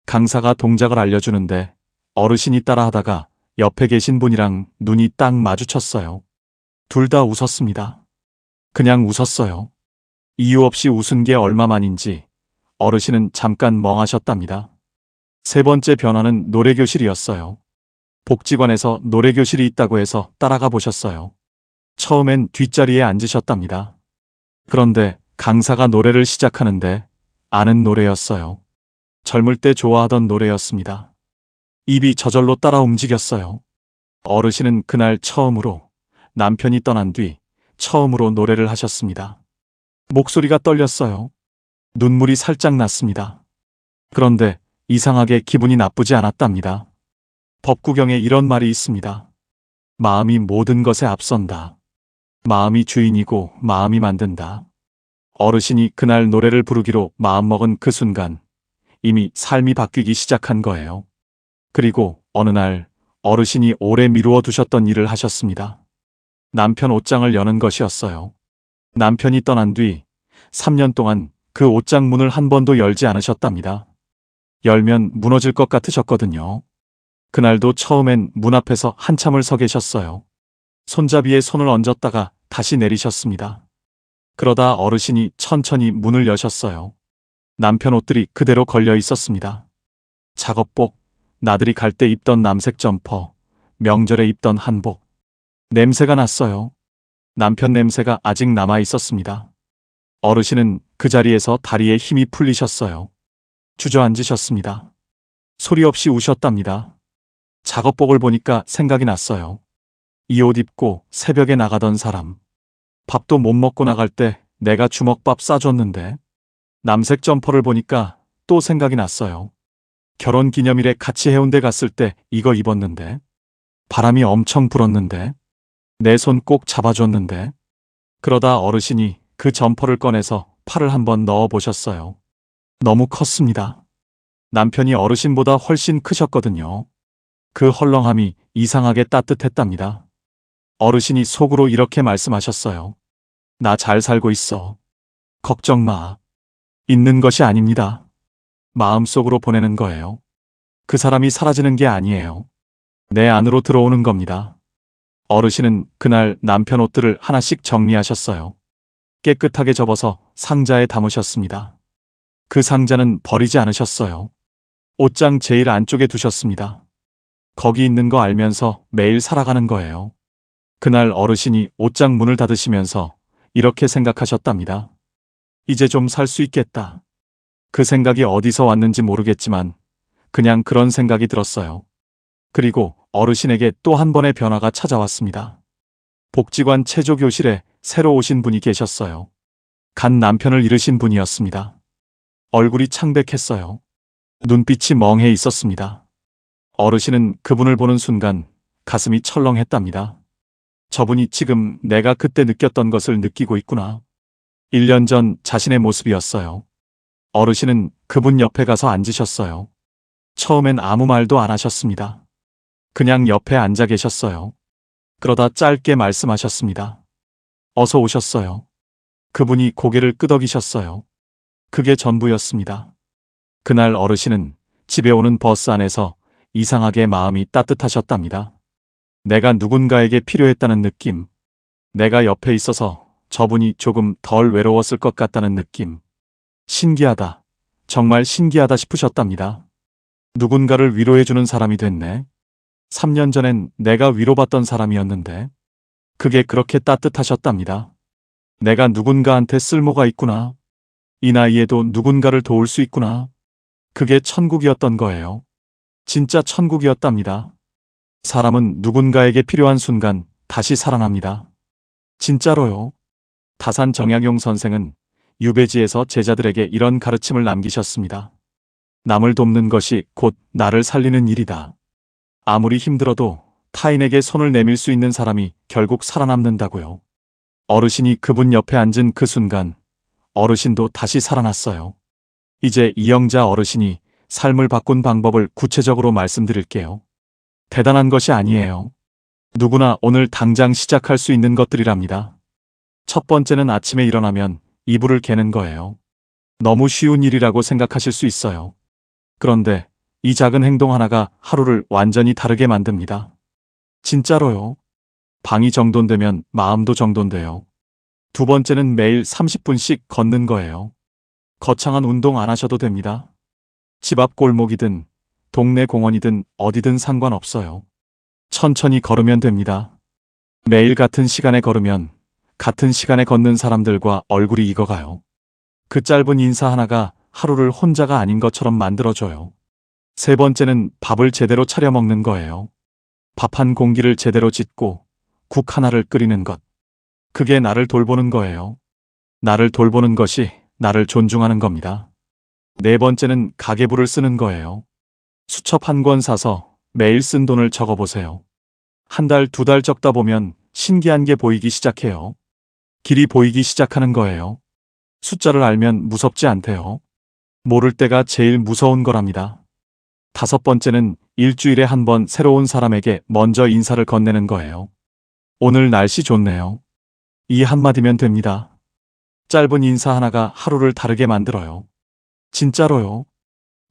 강사가 동작을 알려주는데 어르신이 따라하다가 옆에 계신 분이랑 눈이 딱 마주쳤어요. 둘 다 웃었습니다. 그냥 웃었어요. 이유 없이 웃은 게 얼마만인지 어르신은 잠깐 멍하셨답니다. 세 번째 변화는 노래교실이었어요. 복지관에서 노래교실이 있다고 해서 따라가 보셨어요. 처음엔 뒷자리에 앉으셨답니다. 그런데 강사가 노래를 시작하는데 아는 노래였어요. 젊을 때 좋아하던 노래였습니다. 입이 저절로 따라 움직였어요. 어르신은 그날 처음으로 남편이 떠난 뒤 처음으로 노래를 하셨습니다. 목소리가 떨렸어요. 눈물이 살짝 났습니다. 그런데 이상하게 기분이 나쁘지 않았답니다. 법구경에 이런 말이 있습니다. 마음이 모든 것에 앞선다. 마음이 주인이고 마음이 만든다. 어르신이 그날 노래를 부르기로 마음먹은 그 순간 이미 삶이 바뀌기 시작한 거예요. 그리고 어느 날 어르신이 오래 미루어 두셨던 일을 하셨습니다. 남편 옷장을 여는 것이었어요. 남편이 떠난 뒤 3년 동안 그 옷장 문을 한 번도 열지 않으셨답니다. 열면 무너질 것 같으셨거든요. 그날도 처음엔 문 앞에서 한참을 서 계셨어요. 손잡이에 손을 얹었다가 다시 내리셨습니다. 그러다 어르신이 천천히 문을 여셨어요. 남편 옷들이 그대로 걸려 있었습니다. 작업복, 나들이 갈 때 입던 남색 점퍼, 명절에 입던 한복. 냄새가 났어요. 남편 냄새가 아직 남아 있었습니다. 어르신은 그 자리에서 다리에 힘이 풀리셨어요. 주저앉으셨습니다. 소리 없이 우셨답니다. 작업복을 보니까 생각이 났어요. 이 옷 입고 새벽에 나가던 사람. 밥도 못 먹고 나갈 때 내가 주먹밥 싸줬는데. 남색 점퍼를 보니까 또 생각이 났어요. 결혼 기념일에 같이 해운대 갔을 때 이거 입었는데. 바람이 엄청 불었는데. 내 손 꼭 잡아줬는데. 그러다 어르신이 그 점퍼를 꺼내서 팔을 한번 넣어 보셨어요. 너무 컸습니다. 남편이 어르신보다 훨씬 크셨거든요. 그 헐렁함이 이상하게 따뜻했답니다. 어르신이 속으로 이렇게 말씀하셨어요. 나 잘 살고 있어. 걱정 마. 있는 것이 아닙니다. 마음속으로 보내는 거예요. 그 사람이 사라지는 게 아니에요. 내 안으로 들어오는 겁니다. 어르신은 그날 남편 옷들을 하나씩 정리하셨어요. 깨끗하게 접어서 상자에 담으셨습니다. 그 상자는 버리지 않으셨어요. 옷장 제일 안쪽에 두셨습니다. 거기 있는 거 알면서 매일 살아가는 거예요. 그날 어르신이 옷장 문을 닫으시면서 이렇게 생각하셨답니다. 이제 좀 살 수 있겠다. 그 생각이 어디서 왔는지 모르겠지만 그냥 그런 생각이 들었어요. 그리고 어르신에게 또 한 번의 변화가 찾아왔습니다. 복지관 체조교실에 새로 오신 분이 계셨어요. 간 남편을 잃으신 분이었습니다. 얼굴이 창백했어요. 눈빛이 멍해 있었습니다. 어르신은 그분을 보는 순간 가슴이 철렁했답니다. 저분이 지금 내가 그때 느꼈던 것을 느끼고 있구나. 1년 전 자신의 모습이었어요. 어르신은 그분 옆에 가서 앉으셨어요. 처음엔 아무 말도 안 하셨습니다. 그냥 옆에 앉아 계셨어요. 그러다 짧게 말씀하셨습니다. 어서 오셨어요. 그분이 고개를 끄덕이셨어요. 그게 전부였습니다. 그날 어르신은 집에 오는 버스 안에서 이상하게 마음이 따뜻하셨답니다. 내가 누군가에게 필요했다는 느낌, 내가 옆에 있어서 저분이 조금 덜 외로웠을 것 같다는 느낌. 신기하다. 정말 신기하다 싶으셨답니다. 누군가를 위로해주는 사람이 됐네. 3년 전엔 내가 위로받던 사람이었는데 그게 그렇게 따뜻하셨답니다. 내가 누군가한테 쓸모가 있구나. 이 나이에도 누군가를 도울 수 있구나. 그게 천국이었던 거예요. 진짜 천국이었답니다. 사람은 누군가에게 필요한 순간 다시 살아납니다. 진짜로요. 다산 정약용 선생은 유배지에서 제자들에게 이런 가르침을 남기셨습니다. 남을 돕는 것이 곧 나를 살리는 일이다. 아무리 힘들어도 타인에게 손을 내밀 수 있는 사람이 결국 살아남는다고요. 어르신이 그분 옆에 앉은 그 순간 어르신도 다시 살아났어요. 이제 이영자 어르신이 삶을 바꾼 방법을 구체적으로 말씀드릴게요. 대단한 것이 아니에요. 누구나 오늘 당장 시작할 수 있는 것들이랍니다. 첫 번째는 아침에 일어나면 이불을 개는 거예요. 너무 쉬운 일이라고 생각하실 수 있어요. 그런데 이 작은 행동 하나가 하루를 완전히 다르게 만듭니다. 진짜로요. 방이 정돈되면 마음도 정돈돼요. 두 번째는 매일 30분씩 걷는 거예요. 거창한 운동 안 하셔도 됩니다. 집 앞 골목이든 동네 공원이든 어디든 상관없어요. 천천히 걸으면 됩니다. 매일 같은 시간에 걸으면 같은 시간에 걷는 사람들과 얼굴이 익어가요. 그 짧은 인사 하나가 하루를 혼자가 아닌 것처럼 만들어줘요. 세 번째는 밥을 제대로 차려 먹는 거예요. 밥 한 공기를 제대로 짓고 국 하나를 끓이는 것. 그게 나를 돌보는 거예요. 나를 돌보는 것이 나를 존중하는 겁니다. 네 번째는 가계부를 쓰는 거예요. 수첩 한 권 사서 매일 쓴 돈을 적어보세요. 한 달, 두 달 적다 보면 신기한 게 보이기 시작해요. 길이 보이기 시작하는 거예요. 숫자를 알면 무섭지 않대요. 모를 때가 제일 무서운 거랍니다. 다섯 번째는 일주일에 한 번 새로운 사람에게 먼저 인사를 건네는 거예요. 오늘 날씨 좋네요. 이 한마디면 됩니다. 짧은 인사 하나가 하루를 다르게 만들어요. 진짜로요.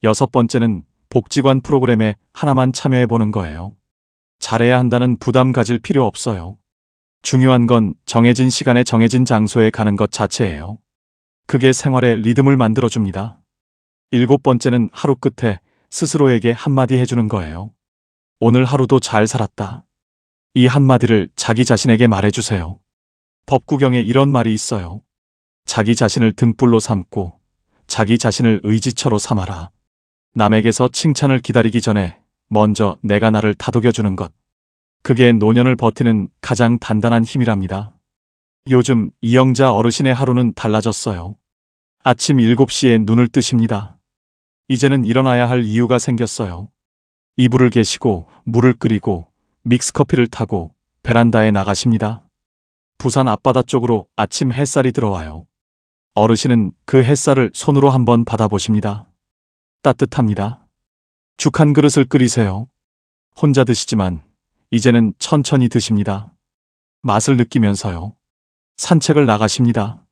여섯 번째는 복지관 프로그램에 하나만 참여해보는 거예요. 잘해야 한다는 부담 가질 필요 없어요. 중요한 건 정해진 시간에 정해진 장소에 가는 것 자체예요. 그게 생활의 리듬을 만들어줍니다. 일곱 번째는 하루 끝에 스스로에게 한마디 해주는 거예요. 오늘 하루도 잘 살았다. 이 한마디를 자기 자신에게 말해주세요. 법구경에 이런 말이 있어요. 자기 자신을 등불로 삼고 자기 자신을 의지처로 삼아라. 남에게서 칭찬을 기다리기 전에 먼저 내가 나를 다독여주는 것. 그게 노년을 버티는 가장 단단한 힘이랍니다. 요즘 이영자 어르신의 하루는 달라졌어요. 아침 7시에 눈을 뜨십니다. 이제는 일어나야 할 이유가 생겼어요. 이불을 개시고 물을 끓이고 믹스커피를 타고 베란다에 나가십니다. 부산 앞바다 쪽으로 아침 햇살이 들어와요. 어르신은 그 햇살을 손으로 한번 받아보십니다. 따뜻합니다. 죽 한 그릇을 끓이세요. 혼자 드시지만 이제는 천천히 드십니다. 맛을 느끼면서요. 산책을 나가십니다.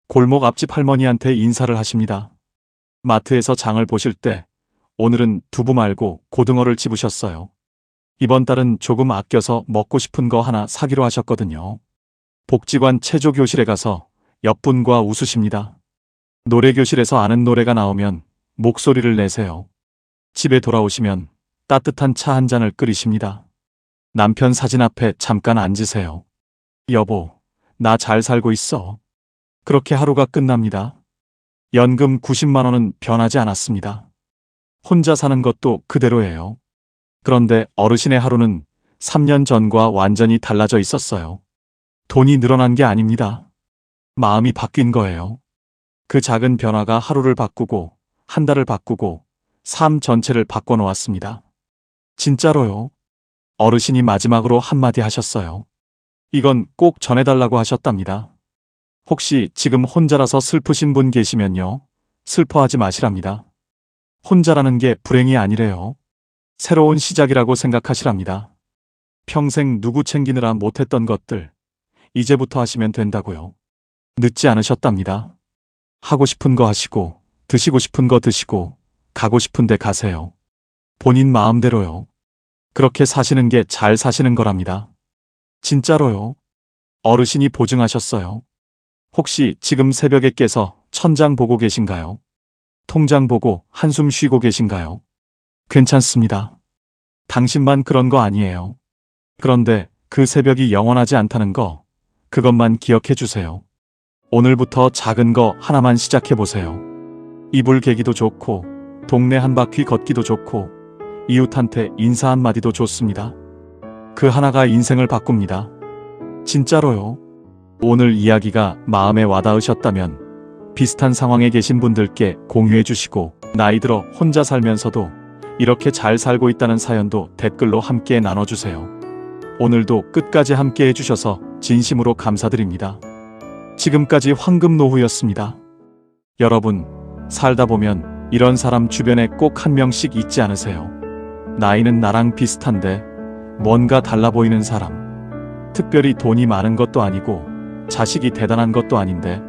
골목 앞집 할머니한테 인사를 하십니다. 마트에서 장을 보실 때 오늘은 두부 말고 고등어를 집으셨어요. 이번 달은 조금 아껴서 먹고 싶은 거 하나 사기로 하셨거든요. 복지관 체조교실에 가서 옆분과 웃으십니다. 노래교실에서 아는 노래가 나오면 목소리를 내세요. 집에 돌아오시면 따뜻한 차 한 잔을 끓이십니다. 남편 사진 앞에 잠깐 앉으세요. 여보, 나 잘 살고 있어. 그렇게 하루가 끝납니다. 연금 90만 원은 변하지 않았습니다. 혼자 사는 것도 그대로예요. 그런데 어르신의 하루는 3년 전과 완전히 달라져 있었어요. 돈이 늘어난 게 아닙니다. 마음이 바뀐 거예요. 그 작은 변화가 하루를 바꾸고 한 달을 바꾸고 삶 전체를 바꿔놓았습니다. 진짜로요. 어르신이 마지막으로 한마디 하셨어요. 이건 꼭 전해달라고 하셨답니다. 혹시 지금 혼자라서 슬프신 분 계시면요. 슬퍼하지 마시랍니다. 혼자라는 게 불행이 아니래요. 새로운 시작이라고 생각하시랍니다. 평생 누구 챙기느라 못했던 것들, 이제부터 하시면 된다고요. 늦지 않으셨답니다. 하고 싶은 거 하시고, 드시고 싶은 거 드시고, 가고 싶은 데 가세요. 본인 마음대로요. 그렇게 사시는 게 잘 사시는 거랍니다. 진짜로요. 어르신이 보증하셨어요. 혹시 지금 새벽에 깨서 천장 보고 계신가요? 통장 보고 한숨 쉬고 계신가요? 괜찮습니다. 당신만 그런 거 아니에요. 그런데 그 새벽이 영원하지 않다는 거, 그것만 기억해 주세요. 오늘부터 작은 거 하나만 시작해 보세요. 이불 개기도 좋고, 동네 한 바퀴 걷기도 좋고, 이웃한테 인사 한마디도 좋습니다. 그 하나가 인생을 바꿉니다. 진짜로요. 오늘 이야기가 마음에 와닿으셨다면 비슷한 상황에 계신 분들께 공유해 주시고, 나이 들어 혼자 살면서도 이렇게 잘 살고 있다는 사연도 댓글로 함께 나눠주세요. 오늘도 끝까지 함께 해주셔서 진심으로 감사드립니다. 지금까지 황금노후였습니다. 여러분, 살다 보면 이런 사람 주변에 꼭 한 명씩 있지 않으세요? 나이는 나랑 비슷한데 뭔가 달라 보이는 사람. 특별히 돈이 많은 것도 아니고 자식이 대단한 것도 아닌데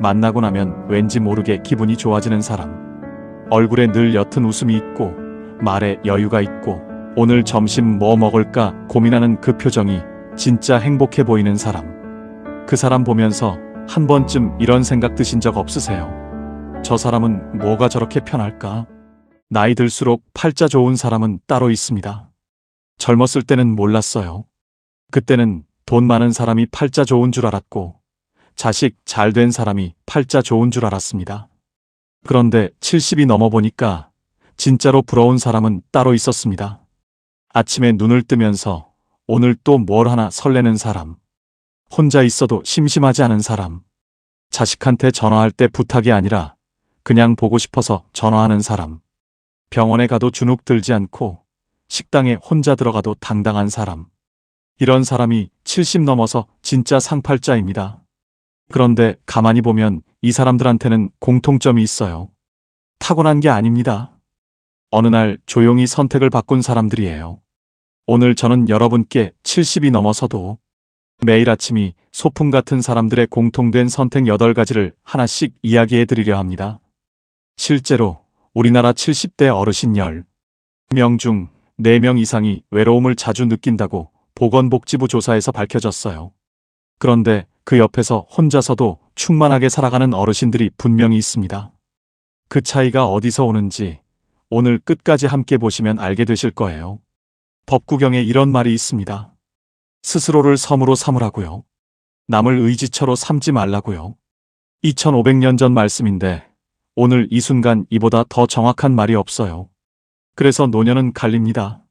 만나고 나면 왠지 모르게 기분이 좋아지는 사람. 얼굴에 늘 옅은 웃음이 있고 말에 여유가 있고 오늘 점심 뭐 먹을까 고민하는 그 표정이 진짜 행복해 보이는 사람. 그 사람 보면서 한 번쯤 이런 생각 드신 적 없으세요? 저 사람은 뭐가 저렇게 편할까? 나이 들수록 팔자 좋은 사람은 따로 있습니다. 젊었을 때는 몰랐어요. 그때는 돈 많은 사람이 팔자 좋은 줄 알았고 자식 잘 된 사람이 팔자 좋은 줄 알았습니다. 그런데 70이 넘어 보니까 진짜로 부러운 사람은 따로 있었습니다. 아침에 눈을 뜨면서 오늘 또 뭘 하나 설레는 사람. 혼자 있어도 심심하지 않은 사람. 자식한테 전화할 때 부탁이 아니라 그냥 보고 싶어서 전화하는 사람. 병원에 가도 주눅 들지 않고 식당에 혼자 들어가도 당당한 사람. 이런 사람이 70 넘어서 진짜 상팔자입니다. 그런데 가만히 보면 이 사람들한테는 공통점이 있어요. 타고난 게 아닙니다. 어느 날 조용히 선택을 바꾼 사람들이에요. 오늘 저는 여러분께 70이 넘어서도 매일 아침이 소풍 같은 사람들의 공통된 선택 8가지를 하나씩 이야기해 드리려 합니다. 실제로 우리나라 70대 어르신 10명 중 4명 이상이 외로움을 자주 느낀다고 보건복지부 조사에서 밝혀졌어요. 그런데 그 옆에서 혼자서도 충만하게 살아가는 어르신들이 분명히 있습니다. 그 차이가 어디서 오는지 오늘 끝까지 함께 보시면 알게 되실 거예요. 법구경에 이런 말이 있습니다. 스스로를 섬으로 삼으라고요. 남을 의지처로 삼지 말라고요. 2500년 전 말씀인데 오늘 이 순간 이보다 더 정확한 말이 없어요. 그래서 노년은 갈립니다.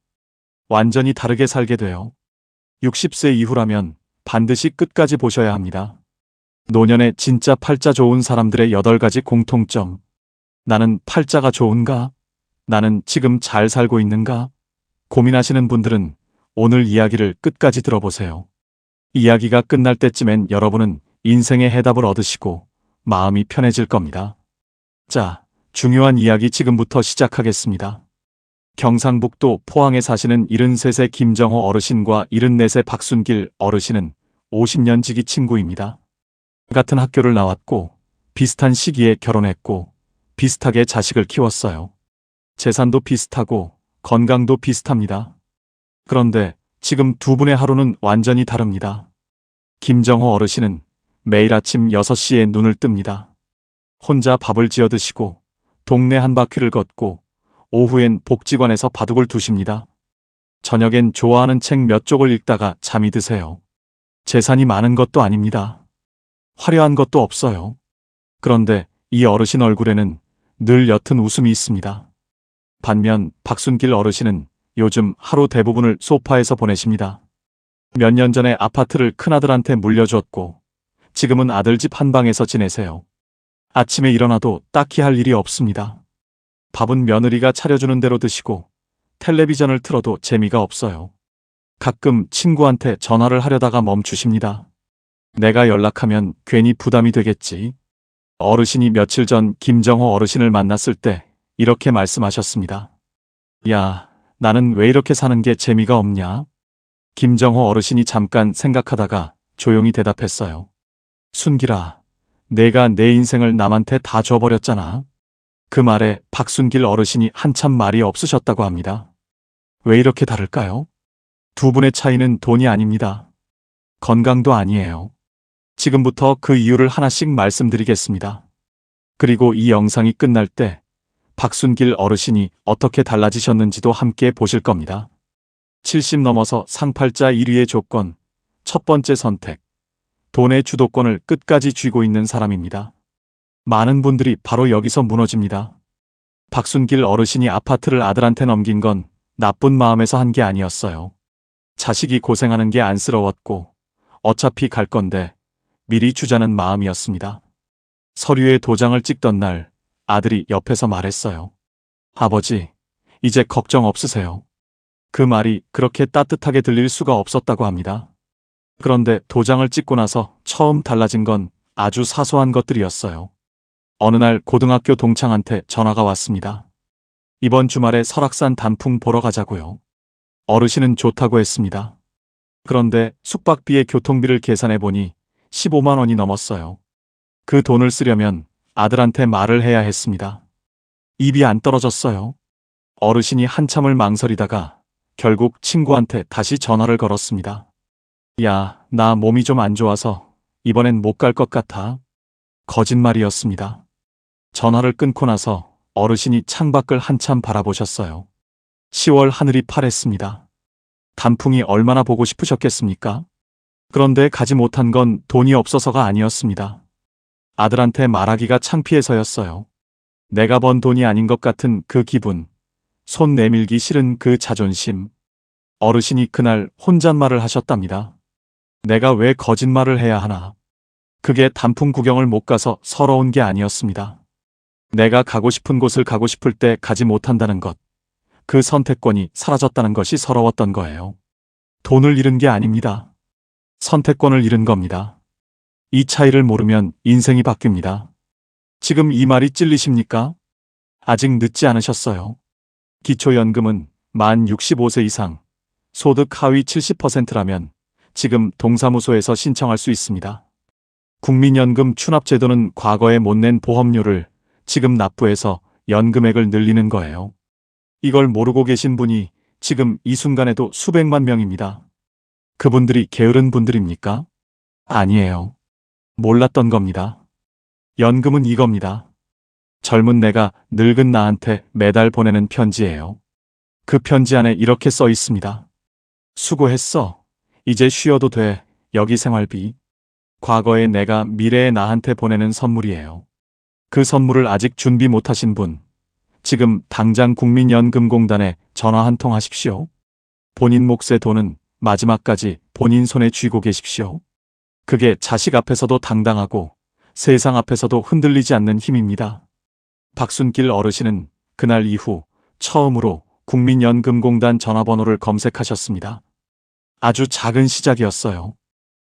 완전히 다르게 살게 돼요. 60세 이후라면 반드시 끝까지 보셔야 합니다. 노년에 진짜 팔자 좋은 사람들의 8가지 공통점. 나는 팔자가 좋은가? 나는 지금 잘 살고 있는가? 고민하시는 분들은 오늘 이야기를 끝까지 들어보세요. 이야기가 끝날 때쯤엔 여러분은 인생의 해답을 얻으시고 마음이 편해질 겁니다. 자, 중요한 이야기 지금부터 시작하겠습니다. 경상북도 포항에 사시는 73세 김정호 어르신과 74세 박순길 어르신은 50년 지기 친구입니다. 같은 학교를 나왔고 비슷한 시기에 결혼했고 비슷하게 자식을 키웠어요. 재산도 비슷하고 건강도 비슷합니다. 그런데 지금 두 분의 하루는 완전히 다릅니다. 김정호 어르신은 매일 아침 6시에 눈을 뜹니다. 혼자 밥을 지어 드시고 동네 한 바퀴를 걷고 오후엔 복지관에서 바둑을 두십니다. 저녁엔 좋아하는 책 몇 쪽을 읽다가 잠이 드세요. 재산이 많은 것도 아닙니다. 화려한 것도 없어요. 그런데 이 어르신 얼굴에는 늘 옅은 웃음이 있습니다. 반면 박순길 어르신은 요즘 하루 대부분을 소파에서 보내십니다. 몇 년 전에 아파트를 큰아들한테 물려줬고 지금은 아들 집 한 방에서 지내세요. 아침에 일어나도 딱히 할 일이 없습니다. 밥은 며느리가 차려주는 대로 드시고 텔레비전을 틀어도 재미가 없어요. 가끔 친구한테 전화를 하려다가 멈추십니다. 내가 연락하면 괜히 부담이 되겠지. 어르신이 며칠 전 김정호 어르신을 만났을 때 이렇게 말씀하셨습니다. 야, 나는 왜 이렇게 사는 게 재미가 없냐? 김정호 어르신이 잠깐 생각하다가 조용히 대답했어요. 순길아, 내가 내 인생을 남한테 다 줘버렸잖아. 그 말에 박순길 어르신이 한참 말이 없으셨다고 합니다. 왜 이렇게 다를까요? 두 분의 차이는 돈이 아닙니다. 건강도 아니에요. 지금부터 그 이유를 하나씩 말씀드리겠습니다. 그리고 이 영상이 끝날 때 박순길 어르신이 어떻게 달라지셨는지도 함께 보실 겁니다. 70 넘어서 상팔자 1위의 조건, 첫 번째 선택. 돈의 주도권을 끝까지 쥐고 있는 사람입니다. 많은 분들이 바로 여기서 무너집니다. 박순길 어르신이 아파트를 아들한테 넘긴 건 나쁜 마음에서 한 게 아니었어요. 자식이 고생하는 게 안쓰러웠고 어차피 갈 건데 미리 주자는 마음이었습니다. 서류에 도장을 찍던 날 아들이 옆에서 말했어요. 아버지, 이제 걱정 없으세요. 그 말이 그렇게 따뜻하게 들릴 수가 없었다고 합니다. 그런데 도장을 찍고 나서 처음 달라진 건 아주 사소한 것들이었어요. 어느 날 고등학교 동창한테 전화가 왔습니다. 이번 주말에 설악산 단풍 보러 가자고요. 어르신은 좋다고 했습니다. 그런데 숙박비의 교통비를 계산해 보니 15만 원이 넘었어요. 그 돈을 쓰려면 아들한테 말을 해야 했습니다. 입이 안 떨어졌어요. 어르신이 한참을 망설이다가 결국 친구한테 다시 전화를 걸었습니다. 야, 나 몸이 좀 안 좋아서 이번엔 못 갈 것 같아. 거짓말이었습니다. 전화를 끊고 나서 어르신이 창밖을 한참 바라보셨어요. 10월 하늘이 파랬습니다. 단풍이 얼마나 보고 싶으셨겠습니까? 그런데 가지 못한 건 돈이 없어서가 아니었습니다. 아들한테 말하기가 창피해서였어요. 내가 번 돈이 아닌 것 같은 그 기분, 손 내밀기 싫은 그 자존심. 어르신이 그날 혼잣말을 하셨답니다. 내가 왜 거짓말을 해야 하나? 그게 단풍 구경을 못 가서 서러운 게 아니었습니다. 내가 가고 싶은 곳을 가고 싶을 때 가지 못한다는 것, 그 선택권이 사라졌다는 것이 서러웠던 거예요. 돈을 잃은 게 아닙니다. 선택권을 잃은 겁니다. 이 차이를 모르면 인생이 바뀝니다. 지금 이 말이 찔리십니까? 아직 늦지 않으셨어요. 기초연금은 만 65세 이상, 소득 하위 70%라면 지금 동사무소에서 신청할 수 있습니다. 국민연금 추납제도는 과거에 못 낸 보험료를 지금 납부해서 연금액을 늘리는 거예요. 이걸 모르고 계신 분이 지금 이 순간에도 수백만 명입니다. 그분들이 게으른 분들입니까? 아니에요. 몰랐던 겁니다. 연금은 이겁니다. 젊은 내가 늙은 나한테 매달 보내는 편지예요. 그 편지 안에 이렇게 써 있습니다. 수고했어. 이제 쉬어도 돼. 여기 생활비. 과거의 내가 미래의 나한테 보내는 선물이에요. 그 선물을 아직 준비 못하신 분, 지금 당장 국민연금공단에 전화 한 통 하십시오. 본인 몫의 돈은 마지막까지 본인 손에 쥐고 계십시오. 그게 자식 앞에서도 당당하고 세상 앞에서도 흔들리지 않는 힘입니다. 박순길 어르신은 그날 이후 처음으로 국민연금공단 전화번호를 검색하셨습니다. 아주 작은 시작이었어요.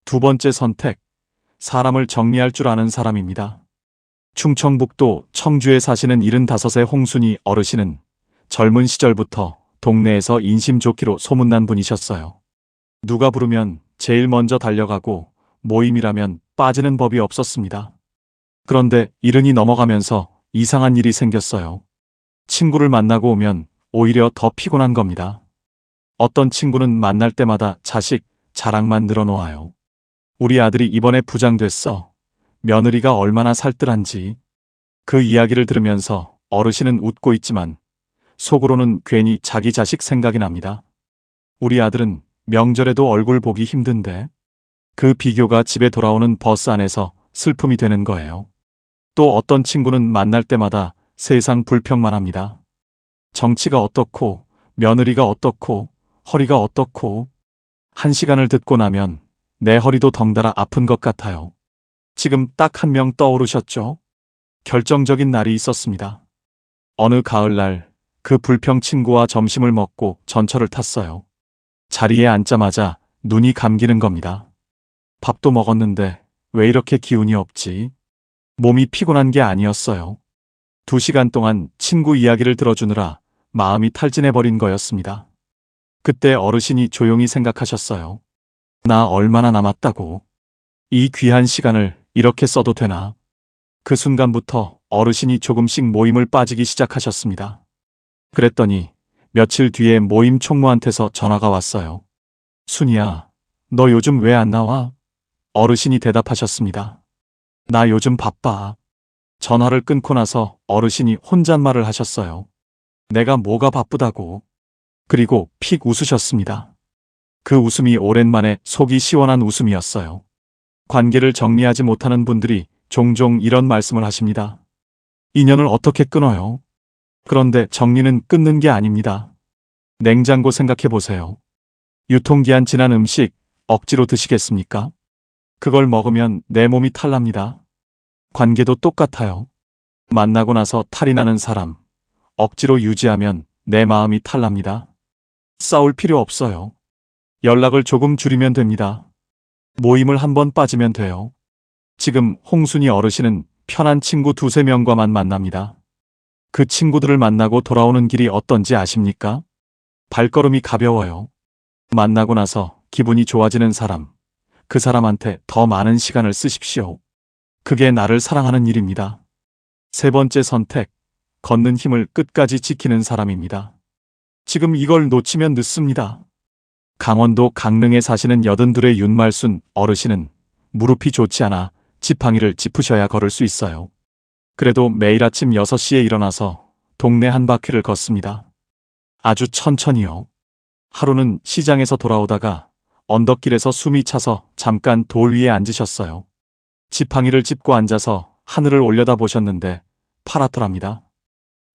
두 번째 선택, 사람을 정리할 줄 아는 사람입니다. 충청북도 청주에 사시는 75세 홍순희 어르신은 젊은 시절부터 동네에서 인심 좋기로 소문난 분이셨어요. 누가 부르면 제일 먼저 달려가고 모임이라면 빠지는 법이 없었습니다. 그런데 70이 넘어가면서 이상한 일이 생겼어요. 친구를 만나고 오면 오히려 더 피곤한 겁니다. 어떤 친구는 만날 때마다 자식 자랑만 늘어놓아요. 우리 아들이 이번에 부장 됐어. 며느리가 얼마나 살뜰한지. 그 이야기를 들으면서 어르신은 웃고 있지만 속으로는 괜히 자기 자식 생각이 납니다. 우리 아들은 명절에도 얼굴 보기 힘든데. 그 비교가 집에 돌아오는 버스 안에서 슬픔이 되는 거예요. 또 어떤 친구는 만날 때마다 세상 불평만 합니다. 정치가 어떻고 며느리가 어떻고 허리가 어떻고. 한 시간을 듣고 나면 내 허리도 덩달아 아픈 것 같아요. 지금 딱 한 명 떠오르셨죠? 결정적인 날이 있었습니다. 어느 가을날 그 불평 친구와 점심을 먹고 전철을 탔어요. 자리에 앉자마자 눈이 감기는 겁니다. 밥도 먹었는데 왜 이렇게 기운이 없지? 몸이 피곤한 게 아니었어요. 2시간 동안 친구 이야기를 들어주느라 마음이 탈진해버린 거였습니다. 그때 어르신이 조용히 생각하셨어요. 나 얼마나 남았다고. 이 귀한 시간을 이렇게 써도 되나? 그 순간부터 어르신이 조금씩 모임을 빠지기 시작하셨습니다. 그랬더니 며칠 뒤에 모임 총무한테서 전화가 왔어요. 순이야, 너 요즘 왜 안 나와? 어르신이 대답하셨습니다. 나 요즘 바빠. 전화를 끊고 나서 어르신이 혼잣말을 하셨어요. 내가 뭐가 바쁘다고. 그리고 픽 웃으셨습니다. 그 웃음이 오랜만에 속이 시원한 웃음이었어요. 관계를 정리하지 못하는 분들이 종종 이런 말씀을 하십니다. 인연을 어떻게 끊어요? 그런데 정리는 끊는 게 아닙니다. 냉장고 생각해 보세요. 유통기한 지난 음식 억지로 드시겠습니까? 그걸 먹으면 내 몸이 탈납니다. 관계도 똑같아요. 만나고 나서 탈이 나는 사람, 억지로 유지하면 내 마음이 탈납니다. 싸울 필요 없어요. 연락을 조금 줄이면 됩니다. 모임을 한번 빠지면 돼요. 지금 홍순이 어르신은 편한 친구 2~3명과만 만납니다. 그 친구들을 만나고 돌아오는 길이 어떤지 아십니까? 발걸음이 가벼워요. 만나고 나서 기분이 좋아지는 사람, 그 사람한테 더 많은 시간을 쓰십시오. 그게 나를 사랑하는 일입니다. 3번째 선택, 걷는 힘을 끝까지 지키는 사람입니다. 지금 이걸 놓치면 늦습니다. 강원도 강릉에 사시는 82의 윤말순 어르신은 무릎이 좋지 않아 지팡이를 짚으셔야 걸을 수 있어요. 그래도 매일 아침 6시에 일어나서 동네 한 바퀴를 걷습니다. 아주 천천히요. 하루는 시장에서 돌아오다가 언덕길에서 숨이 차서 잠깐 돌 위에 앉으셨어요. 지팡이를 짚고 앉아서 하늘을 올려다보셨는데 파랗더랍니다.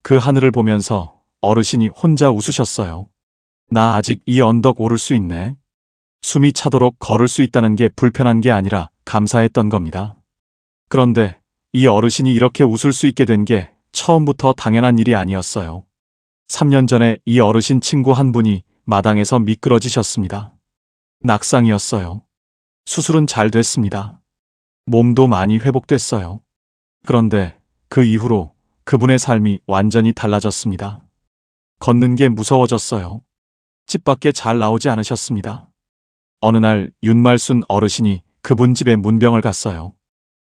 그 하늘을 보면서 어르신이 혼자 웃으셨어요. 나 아직 이 언덕 오를 수 있네. 숨이 차도록 걸을 수 있다는 게 불편한 게 아니라 감사했던 겁니다. 그런데 이 어르신이 이렇게 웃을 수 있게 된 게 처음부터 당연한 일이 아니었어요. 3년 전에 이 어르신 친구 한 분이 마당에서 미끄러지셨습니다. 낙상이었어요. 수술은 잘 됐습니다. 몸도 많이 회복됐어요. 그런데 그 이후로 그분의 삶이 완전히 달라졌습니다. 걷는 게 무서워졌어요. 집 밖에 잘 나오지 않으셨습니다. 어느 날 윤말순 어르신이 그분 집에 문병을 갔어요.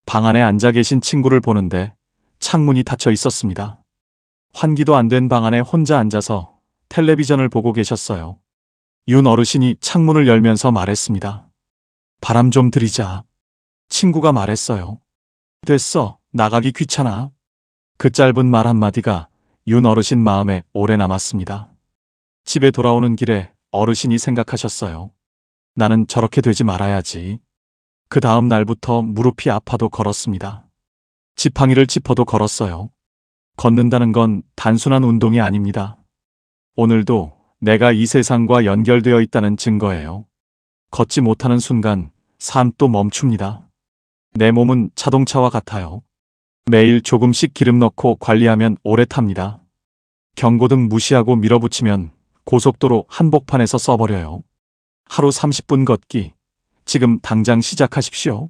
방 안에 앉아 계신 친구를 보는데 창문이 닫혀 있었습니다. 환기도 안 된 방 안에 혼자 앉아서 텔레비전을 보고 계셨어요. 윤 어르신이 창문을 열면서 말했습니다. 바람 좀 들이자. 친구가 말했어요. 됐어, 나가기 귀찮아. 그 짧은 말 한마디가 윤 어르신 마음에 오래 남았습니다. 집에 돌아오는 길에 어르신이 생각하셨어요. 나는 저렇게 되지 말아야지. 그 다음 날부터 무릎이 아파도 걸었습니다. 지팡이를 짚어도 걸었어요. 걷는다는 건 단순한 운동이 아닙니다. 오늘도 내가 이 세상과 연결되어 있다는 증거예요. 걷지 못하는 순간 삶도 멈춥니다. 내 몸은 자동차와 같아요. 매일 조금씩 기름 넣고 관리하면 오래 탑니다. 경고등 무시하고 밀어붙이면 고속도로 한복판에서 써버려요. 하루 30분 걷기. 지금 당장 시작하십시오.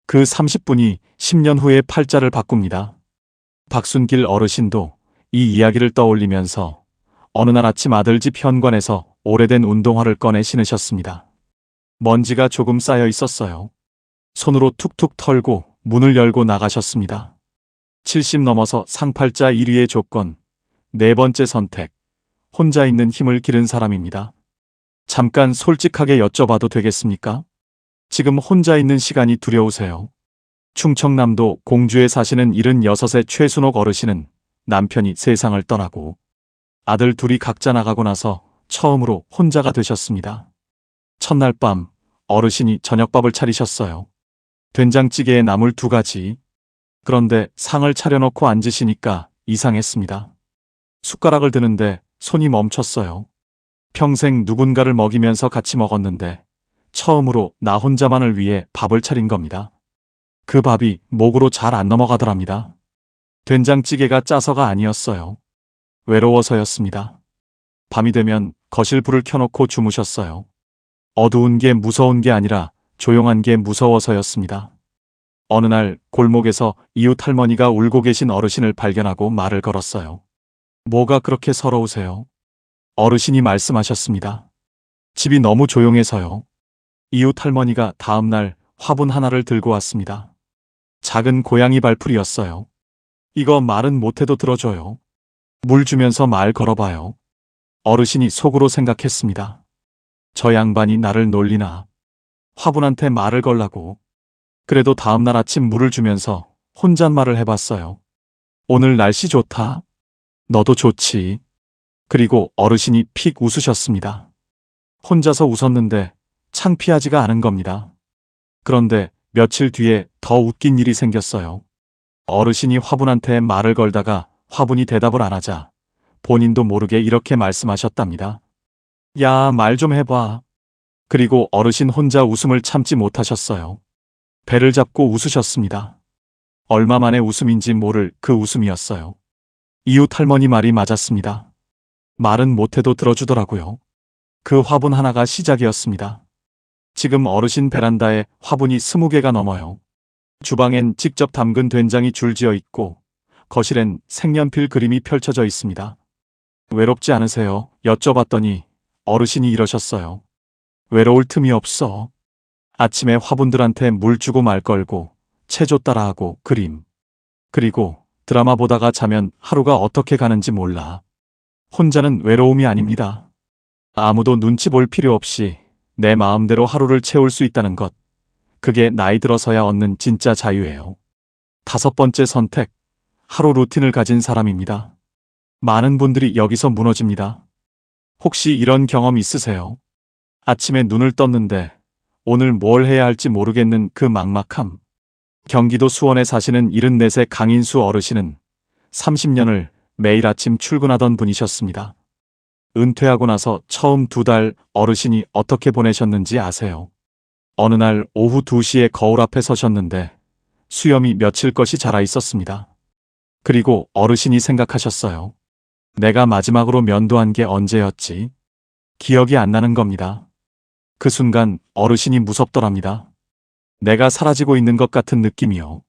그 30분이 10년 후에 팔자를 바꿉니다. 박순길 어르신도 이 이야기를 떠올리면서 어느 날 아침 아들 집 현관에서 오래된 운동화를 꺼내 신으셨습니다. 먼지가 조금 쌓여 있었어요. 손으로 툭툭 털고 문을 열고 나가셨습니다. 70 넘어서 상팔자 1위의 조건, 4번째 선택, 혼자 있는 힘을 기른 사람입니다. 잠깐 솔직하게 여쭤봐도 되겠습니까? 지금 혼자 있는 시간이 두려우세요? 충청남도 공주에 사시는 76의 최순옥 어르신은 남편이 세상을 떠나고 아들 둘이 각자 나가고 나서 처음으로 혼자가 되셨습니다. 첫날 밤 어르신이 저녁밥을 차리셨어요. 된장찌개에 나물 2가지. 그런데 상을 차려놓고 앉으시니까 이상했습니다. 숟가락을 드는데 손이 멈췄어요. 평생 누군가를 먹이면서 같이 먹었는데 처음으로 나 혼자만을 위해 밥을 차린 겁니다. 그 밥이 목으로 잘 안 넘어가더랍니다. 된장찌개가 짜서가 아니었어요. 외로워서였습니다. 밤이 되면 거실 불을 켜놓고 주무셨어요. 어두운 게 무서운 게 아니라 조용한 게 무서워서였습니다. 어느 날 골목에서 이웃 할머니가 울고 계신 어르신을 발견하고 말을 걸었어요. 뭐가 그렇게 서러우세요? 어르신이 말씀하셨습니다. 집이 너무 조용해서요. 이웃 할머니가 다음 날 화분 하나를 들고 왔습니다. 작은 고양이 발풀이였어요. 이거 말은 못해도 들어줘요. 물 주면서 말 걸어봐요. 어르신이 속으로 생각했습니다. 저 양반이 나를 놀리나. 화분한테 말을 걸라고. 그래도 다음 날 아침 물을 주면서 혼잣말을 해봤어요. 오늘 날씨 좋다. 너도 좋지. 그리고 어르신이 픽 웃으셨습니다. 혼자서 웃었는데 창피하지가 않은 겁니다. 그런데 며칠 뒤에 더 웃긴 일이 생겼어요. 어르신이 화분한테 말을 걸다가 화분이 대답을 안 하자 본인도 모르게 이렇게 말씀하셨답니다. 야, 말 좀 해봐. 그리고 어르신 혼자 웃음을 참지 못하셨어요. 배를 잡고 웃으셨습니다. 얼마 만에 웃음인지 모를 그 웃음이었어요. 이웃 할머니 말이 맞았습니다. 말은 못해도 들어주더라고요. 그 화분 하나가 시작이었습니다. 지금 어르신 베란다에 화분이 20개가 넘어요. 주방엔 직접 담근 된장이 줄지어 있고 거실엔 색연필 그림이 펼쳐져 있습니다. 외롭지 않으세요? 여쭤봤더니 어르신이 이러셨어요. 외로울 틈이 없어. 아침에 화분들한테 물 주고 말 걸고 체조 따라하고 그림. 그리고 드라마 보다가 자면 하루가 어떻게 가는지 몰라. 혼자는 외로움이 아닙니다. 아무도 눈치 볼 필요 없이 내 마음대로 하루를 채울 수 있다는 것. 그게 나이 들어서야 얻는 진짜 자유예요. 5번째 선택. 하루 루틴을 가진 사람입니다. 많은 분들이 여기서 무너집니다. 혹시 이런 경험 있으세요? 아침에 눈을 떴는데 오늘 뭘 해야 할지 모르겠는 그 막막함. 경기도 수원에 사시는 74세 강인수 어르신은 30년을 매일 아침 출근하던 분이셨습니다. 은퇴하고 나서 처음 2달 어르신이 어떻게 보내셨는지 아세요? 어느 날 오후 2시에 거울 앞에 서셨는데 수염이 며칠 것이 자라 있었습니다. 그리고 어르신이 생각하셨어요. 내가 마지막으로 면도한 게 언제였지? 기억이 안 나는 겁니다. 그 순간 어르신이 무섭더랍니다. 내가 사라지고 있는 것 같은 느낌이요.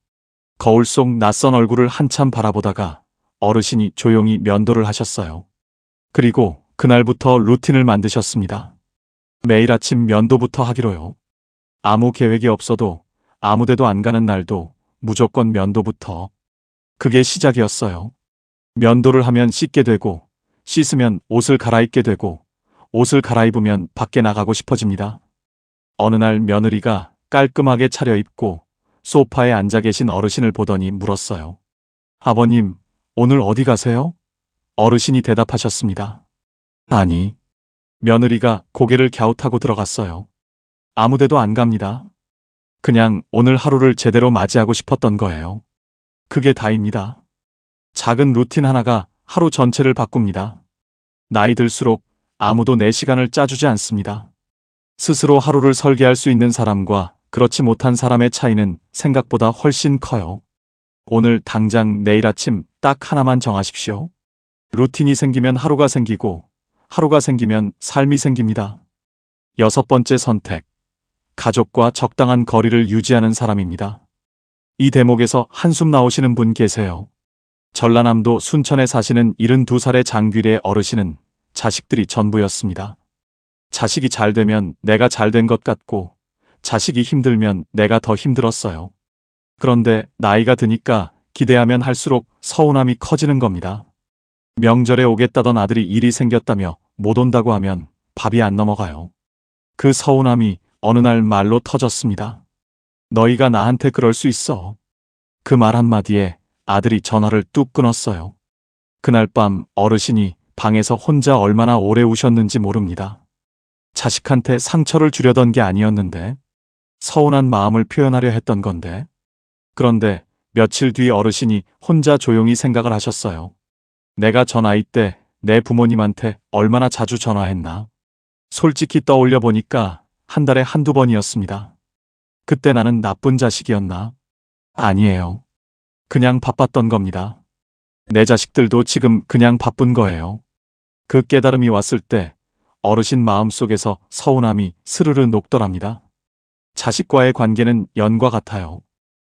거울 속 낯선 얼굴을 한참 바라보다가 어르신이 조용히 면도를 하셨어요. 그리고 그날부터 루틴을 만드셨습니다. 매일 아침 면도부터 하기로요. 아무 계획이 없어도 아무데도 안 가는 날도 무조건 면도부터. 그게 시작이었어요. 면도를 하면 씻게 되고 씻으면 옷을 갈아입게 되고 옷을 갈아입으면 밖에 나가고 싶어집니다. 어느 날 며느리가 깔끔하게 차려입고 소파에 앉아 계신 어르신을 보더니 물었어요. 아버님, 오늘 어디 가세요? 어르신이 대답하셨습니다. 아니. 며느리가 고개를 갸웃하고 들어갔어요. 아무데도 안 갑니다. 그냥 오늘 하루를 제대로 맞이하고 싶었던 거예요. 그게 다입니다. 작은 루틴 하나가 하루 전체를 바꿉니다. 나이 들수록 아무도 내 시간을 짜주지 않습니다. 스스로 하루를 설계할 수 있는 사람과 그렇지 못한 사람의 차이는 생각보다 훨씬 커요. 오늘 당장 내일 아침 딱 하나만 정하십시오. 루틴이 생기면 하루가 생기고 하루가 생기면 삶이 생깁니다. 6번째 선택. 가족과 적당한 거리를 유지하는 사람입니다. 이 대목에서 한숨 나오시는 분 계세요. 전라남도 순천에 사시는 72살의 장귀래 어르신은 자식들이 전부였습니다. 자식이 잘 되면 내가 잘 된 것 같고 자식이 힘들면 내가 더 힘들었어요. 그런데 나이가 드니까 기대하면 할수록 서운함이 커지는 겁니다. 명절에 오겠다던 아들이 일이 생겼다며 못 온다고 하면 밥이 안 넘어가요. 그 서운함이 어느 날 말로 터졌습니다. 너희가 나한테 그럴 수 있어. 그 말 한마디에 아들이 전화를 뚝 끊었어요. 그날 밤 어르신이 방에서 혼자 얼마나 오래 우셨는지 모릅니다. 자식한테 상처를 주려던 게 아니었는데, 서운한 마음을 표현하려 했던 건데. 그런데 며칠 뒤 어르신이 혼자 조용히 생각을 하셨어요. 내가 저 나이 때 내 부모님한테 얼마나 자주 전화했나. 솔직히 떠올려 보니까 한 달에 한두 번이었습니다. 그때 나는 나쁜 자식이었나? 아니에요. 그냥 바빴던 겁니다. 내 자식들도 지금 그냥 바쁜 거예요. 그 깨달음이 왔을 때 어르신 마음속에서 서운함이 스르르 녹더랍니다. 자식과의 관계는 연과 같아요.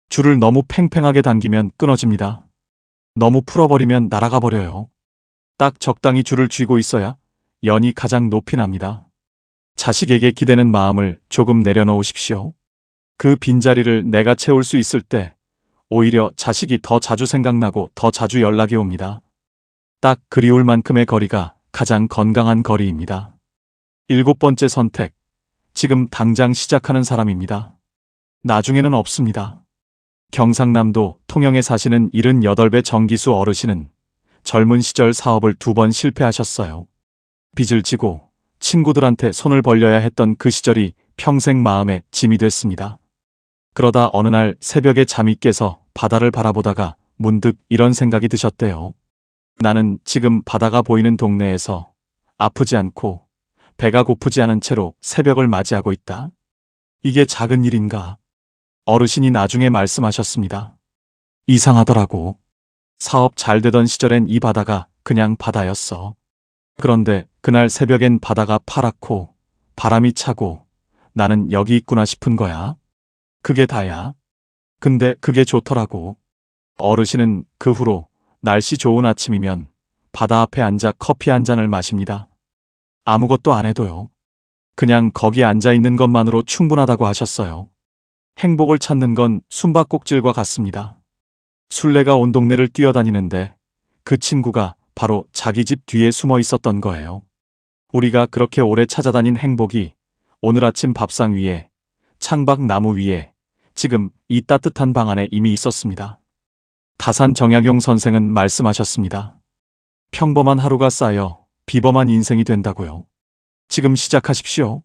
줄을 너무 팽팽하게 당기면 끊어집니다. 너무 풀어버리면 날아가 버려요. 딱 적당히 줄을 쥐고 있어야 연이 가장 높이 납니다. 자식에게 기대는 마음을 조금 내려놓으십시오. 그 빈자리를 내가 채울 수 있을 때 오히려 자식이 더 자주 생각나고 더 자주 연락이 옵니다. 딱 그리울 만큼의 거리가 가장 건강한 거리입니다. 7번째 선택. 지금 당장 시작하는 사람입니다. 나중에는 없습니다. 경상남도 통영에 사시는 78배 정기수 어르신은 젊은 시절 사업을 2번 실패하셨어요. 빚을 지고 친구들한테 손을 벌려야 했던 그 시절이 평생 마음에 짐이 됐습니다. 그러다 어느 날 새벽에 잠이 깨서 바다를 바라보다가 문득 이런 생각이 드셨대요. 나는 지금 바다가 보이는 동네에서 아프지 않고 배가 고프지 않은 채로 새벽을 맞이하고 있다. 이게 작은 일인가? 어르신이 나중에 말씀하셨습니다. 이상하더라고. 사업 잘 되던 시절엔 이 바다가 그냥 바다였어. 그런데 그날 새벽엔 바다가 파랗고 바람이 차고 나는 여기 있구나 싶은 거야. 그게 다야. 근데 그게 좋더라고. 어르신은 그 후로 날씨 좋은 아침이면 바다 앞에 앉아 커피 한 잔을 마십니다. 아무것도 안 해도요. 그냥 거기 앉아 있는 것만으로 충분하다고 하셨어요. 행복을 찾는 건 숨바꼭질과 같습니다. 술래가 온 동네를 뛰어다니는데 그 친구가 바로 자기 집 뒤에 숨어 있었던 거예요. 우리가 그렇게 오래 찾아다닌 행복이 오늘 아침 밥상 위에, 창밖 나무 위에, 지금 이 따뜻한 방 안에 이미 있었습니다. 다산 정약용 선생은 말씀하셨습니다. 평범한 하루가 쌓여 비범한 인생이 된다고요. 지금 시작하십시오.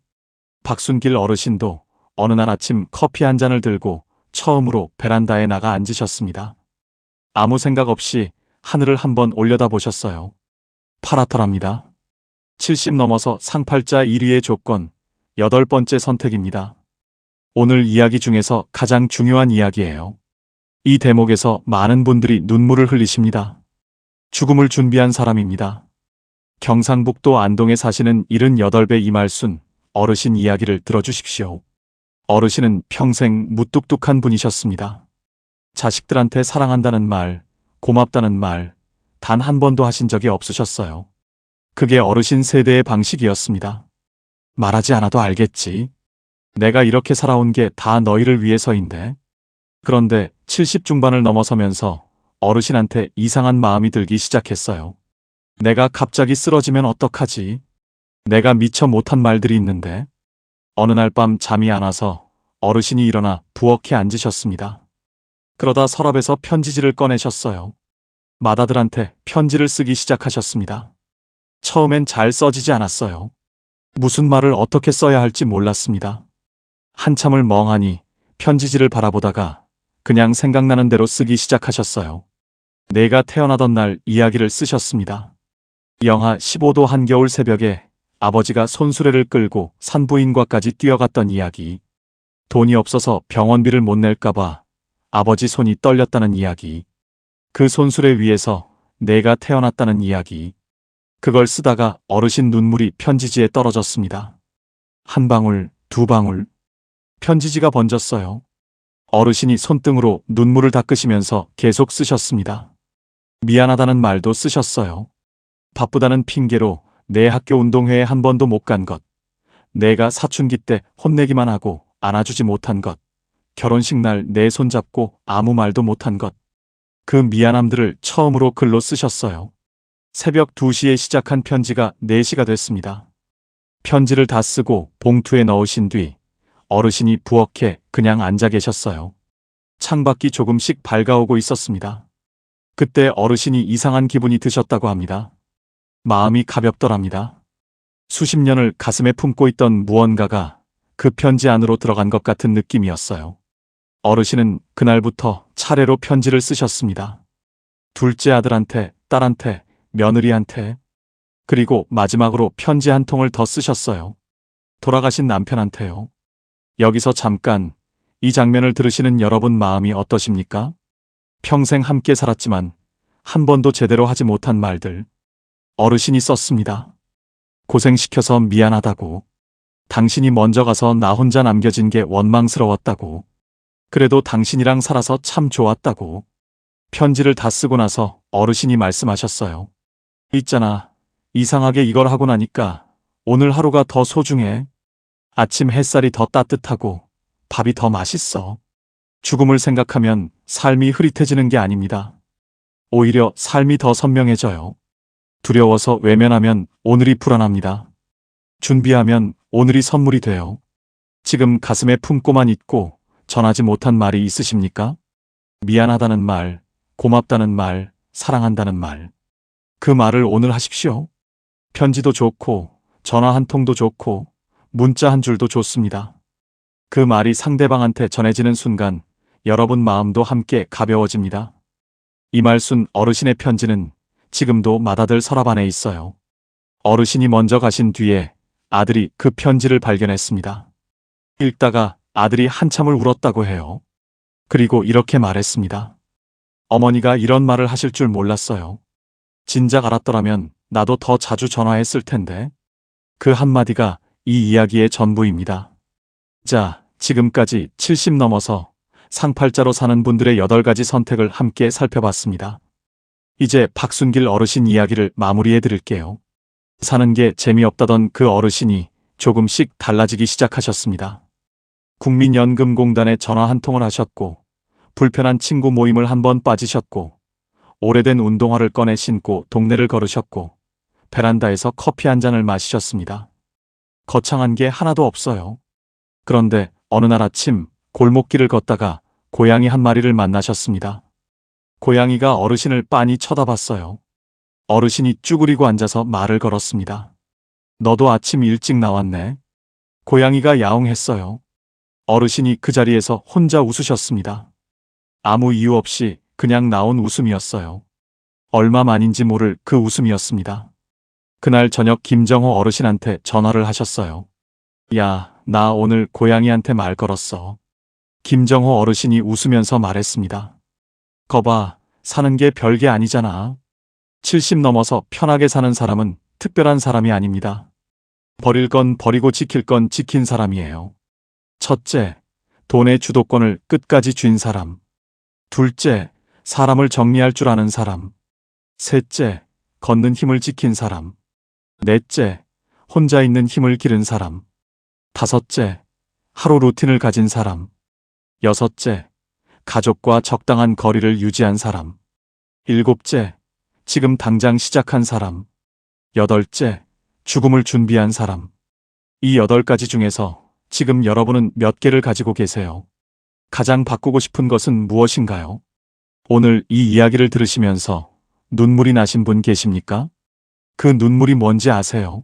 박순길 어르신도 어느 날 아침 커피 한 잔을 들고 처음으로 베란다에 나가 앉으셨습니다. 아무 생각 없이 하늘을 한번 올려다보셨어요. 파랗더랍니다. 70 넘어서 상팔자 1위의 조건, 8번째 선택입니다. 오늘 이야기 중에서 가장 중요한 이야기예요. 이 대목에서 많은 분들이 눈물을 흘리십니다. 죽음을 준비한 사람입니다. 경상북도 안동에 사시는 78배 이말순 어르신 이야기를 들어주십시오. 어르신은 평생 무뚝뚝한 분이셨습니다. 자식들한테 사랑한다는 말, 고맙다는 말, 단 한 번도 하신 적이 없으셨어요. 그게 어르신 세대의 방식이었습니다. 말하지 않아도 알겠지. 내가 이렇게 살아온 게 다 너희를 위해서인데. 그런데 70 중반을 넘어서면서 어르신한테 이상한 마음이 들기 시작했어요. 내가 갑자기 쓰러지면 어떡하지? 내가 미처 못한 말들이 있는데. 어느 날 밤 잠이 안 와서 어르신이 일어나 부엌에 앉으셨습니다. 그러다 서랍에서 편지지를 꺼내셨어요. 맏아들한테 편지를 쓰기 시작하셨습니다. 처음엔 잘 써지지 않았어요. 무슨 말을 어떻게 써야 할지 몰랐습니다. 한참을 멍하니 편지지를 바라보다가 그냥 생각나는 대로 쓰기 시작하셨어요. 내가 태어나던 날 이야기를 쓰셨습니다. 영하 15도 한겨울 새벽에 아버지가 손수레를 끌고 산부인과까지 뛰어갔던 이야기. 돈이 없어서 병원비를 못 낼까봐 아버지 손이 떨렸다는 이야기. 그 손수레 위에서 내가 태어났다는 이야기. 그걸 쓰다가 어르신 눈물이 편지지에 떨어졌습니다. 한 방울, 두 방울. 편지지가 번졌어요. 어르신이 손등으로 눈물을 닦으시면서 계속 쓰셨습니다. 미안하다는 말도 쓰셨어요. 바쁘다는 핑계로 내 학교 운동회에 한 번도 못 간 것. 내가 사춘기 때 혼내기만 하고 안아주지 못한 것. 결혼식 날 내 손잡고 아무 말도 못한 것. 그 미안함들을 처음으로 글로 쓰셨어요. 새벽 2시에 시작한 편지가 4시가 됐습니다. 편지를 다 쓰고 봉투에 넣으신 뒤 어르신이 부엌에 그냥 앉아 계셨어요. 창밖이 조금씩 밝아오고 있었습니다. 그때 어르신이 이상한 기분이 드셨다고 합니다. 마음이 가볍더랍니다. 수십 년을 가슴에 품고 있던 무언가가 그 편지 안으로 들어간 것 같은 느낌이었어요. 어르신은 그날부터 차례로 편지를 쓰셨습니다. 둘째 아들한테, 딸한테, 며느리한테, 그리고 마지막으로 편지 한 통을 더 쓰셨어요. 돌아가신 남편한테요. 여기서 잠깐 이 장면을 들으시는 여러분 마음이 어떠십니까? 평생 함께 살았지만 한 번도 제대로 하지 못한 말들. 어르신이 썼습니다. 고생시켜서 미안하다고. 당신이 먼저 가서 나 혼자 남겨진 게 원망스러웠다고. 그래도 당신이랑 살아서 참 좋았다고. 편지를 다 쓰고 나서 어르신이 말씀하셨어요. 있잖아. 이상하게 이걸 하고 나니까 오늘 하루가 더 소중해. 아침 햇살이 더 따뜻하고 밥이 더 맛있어. 죽음을 생각하면 삶이 흐릿해지는 게 아닙니다. 오히려 삶이 더 선명해져요. 두려워서 외면하면 오늘이 불안합니다. 준비하면 오늘이 선물이 돼요. 지금 가슴에 품고만 있고 전하지 못한 말이 있으십니까? 미안하다는 말, 고맙다는 말, 사랑한다는 말. 그 말을 오늘 하십시오. 편지도 좋고 전화 한 통도 좋고 문자 한 줄도 좋습니다. 그 말이 상대방한테 전해지는 순간 여러분 마음도 함께 가벼워집니다. 이말순 어르신의 편지는 지금도 맏아들 서랍 안에 있어요. 어르신이 먼저 가신 뒤에 아들이 그 편지를 발견했습니다. 읽다가 아들이 한참을 울었다고 해요. 그리고 이렇게 말했습니다. 어머니가 이런 말을 하실 줄 몰랐어요. 진작 알았더라면 나도 더 자주 전화했을 텐데. 그 한마디가 이 이야기의 전부입니다. 자, 지금까지 70 넘어서 상팔자로 사는 분들의 8가지 선택을 함께 살펴봤습니다. 이제 박순길 어르신 이야기를 마무리해 드릴게요. 사는 게 재미없다던 그 어르신이 조금씩 달라지기 시작하셨습니다. 국민연금공단에 전화 한 통을 하셨고, 불편한 친구 모임을 한번 빠지셨고, 오래된 운동화를 꺼내 신고 동네를 걸으셨고, 베란다에서 커피 한 잔을 마시셨습니다. 거창한 게 하나도 없어요. 그런데 어느 날 아침 골목길을 걷다가 고양이 한 마리를 만나셨습니다. 고양이가 어르신을 빤히 쳐다봤어요. 어르신이 쭈그리고 앉아서 말을 걸었습니다. 너도 아침 일찍 나왔네. 고양이가 야옹했어요. 어르신이 그 자리에서 혼자 웃으셨습니다. 아무 이유 없이 그냥 나온 웃음이었어요. 얼마만인지 모를 그 웃음이었습니다. 그날 저녁 김정호 어르신한테 전화를 하셨어요. 야, 나 오늘 고양이한테 말 걸었어. 김정호 어르신이 웃으면서 말했습니다. 거봐, 사는 게 별게 아니잖아. 70 넘어서 편하게 사는 사람은 특별한 사람이 아닙니다. 버릴 건 버리고 지킬 건 지킨 사람이에요. 첫째, 돈의 주도권을 끝까지 쥔 사람. 둘째, 사람을 정리할 줄 아는 사람. 셋째, 걷는 힘을 지킨 사람. 넷째, 혼자 있는 힘을 기른 사람. 다섯째, 하루 루틴을 가진 사람. 여섯째, 가족과 적당한 거리를 유지한 사람. 일곱째, 지금 당장 시작한 사람. 여덟째, 죽음을 준비한 사람. 이 8가지 중에서 지금 여러분은 몇 개를 가지고 계세요? 가장 바꾸고 싶은 것은 무엇인가요? 오늘 이 이야기를 들으시면서 눈물이 나신 분 계십니까? 그 눈물이 뭔지 아세요?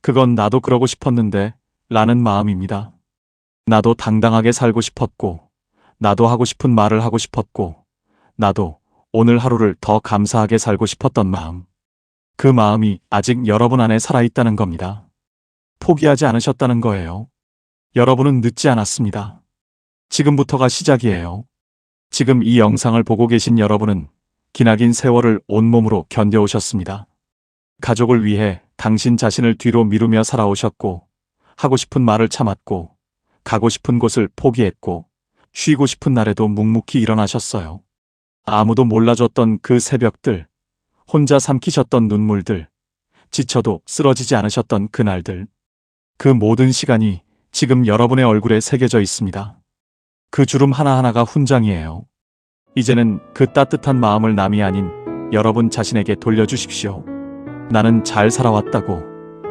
그건 나도 그러고 싶었는데 라는 마음입니다. 나도 당당하게 살고 싶었고, 나도 하고 싶은 말을 하고 싶었고, 나도 오늘 하루를 더 감사하게 살고 싶었던 마음. 그 마음이 아직 여러분 안에 살아있다는 겁니다. 포기하지 않으셨다는 거예요. 여러분은 늦지 않았습니다. 지금부터가 시작이에요. 지금 이 영상을 보고 계신 여러분은 기나긴 세월을 온몸으로 견뎌오셨습니다. 가족을 위해 당신 자신을 뒤로 미루며 살아오셨고, 하고 싶은 말을 참았고, 가고 싶은 곳을 포기했고, 쉬고 싶은 날에도 묵묵히 일어나셨어요. 아무도 몰라줬던 그 새벽들, 혼자 삼키셨던 눈물들, 지쳐도 쓰러지지 않으셨던 그날들. 그 모든 시간이 지금 여러분의 얼굴에 새겨져 있습니다. 그 주름 하나하나가 훈장이에요. 이제는 그 따뜻한 마음을 남이 아닌 여러분 자신에게 돌려주십시오. 나는 잘 살아왔다고,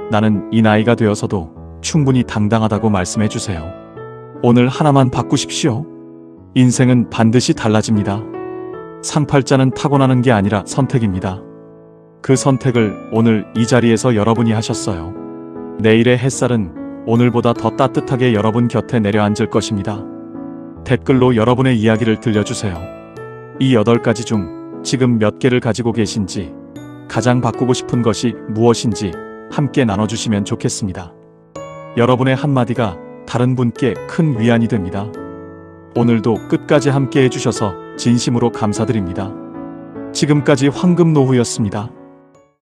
나는 이 나이가 되어서도 충분히 당당하다고 말씀해 주세요. 오늘 하나만 바꾸십시오. 인생은 반드시 달라집니다. 상팔자는 타고나는 게 아니라 선택입니다. 그 선택을 오늘 이 자리에서 여러분이 하셨어요. 내일의 햇살은 오늘보다 더 따뜻하게 여러분 곁에 내려앉을 것입니다. 댓글로 여러분의 이야기를 들려주세요. 이 8가지 중 지금 몇 개를 가지고 계신지, 가장 바꾸고 싶은 것이 무엇인지 함께 나눠주시면 좋겠습니다. 여러분의 한마디가 다른 분께 큰 위안이 됩니다. 오늘도 끝까지 함께 해주셔서 진심으로 감사드립니다. 지금까지 황금노후였습니다.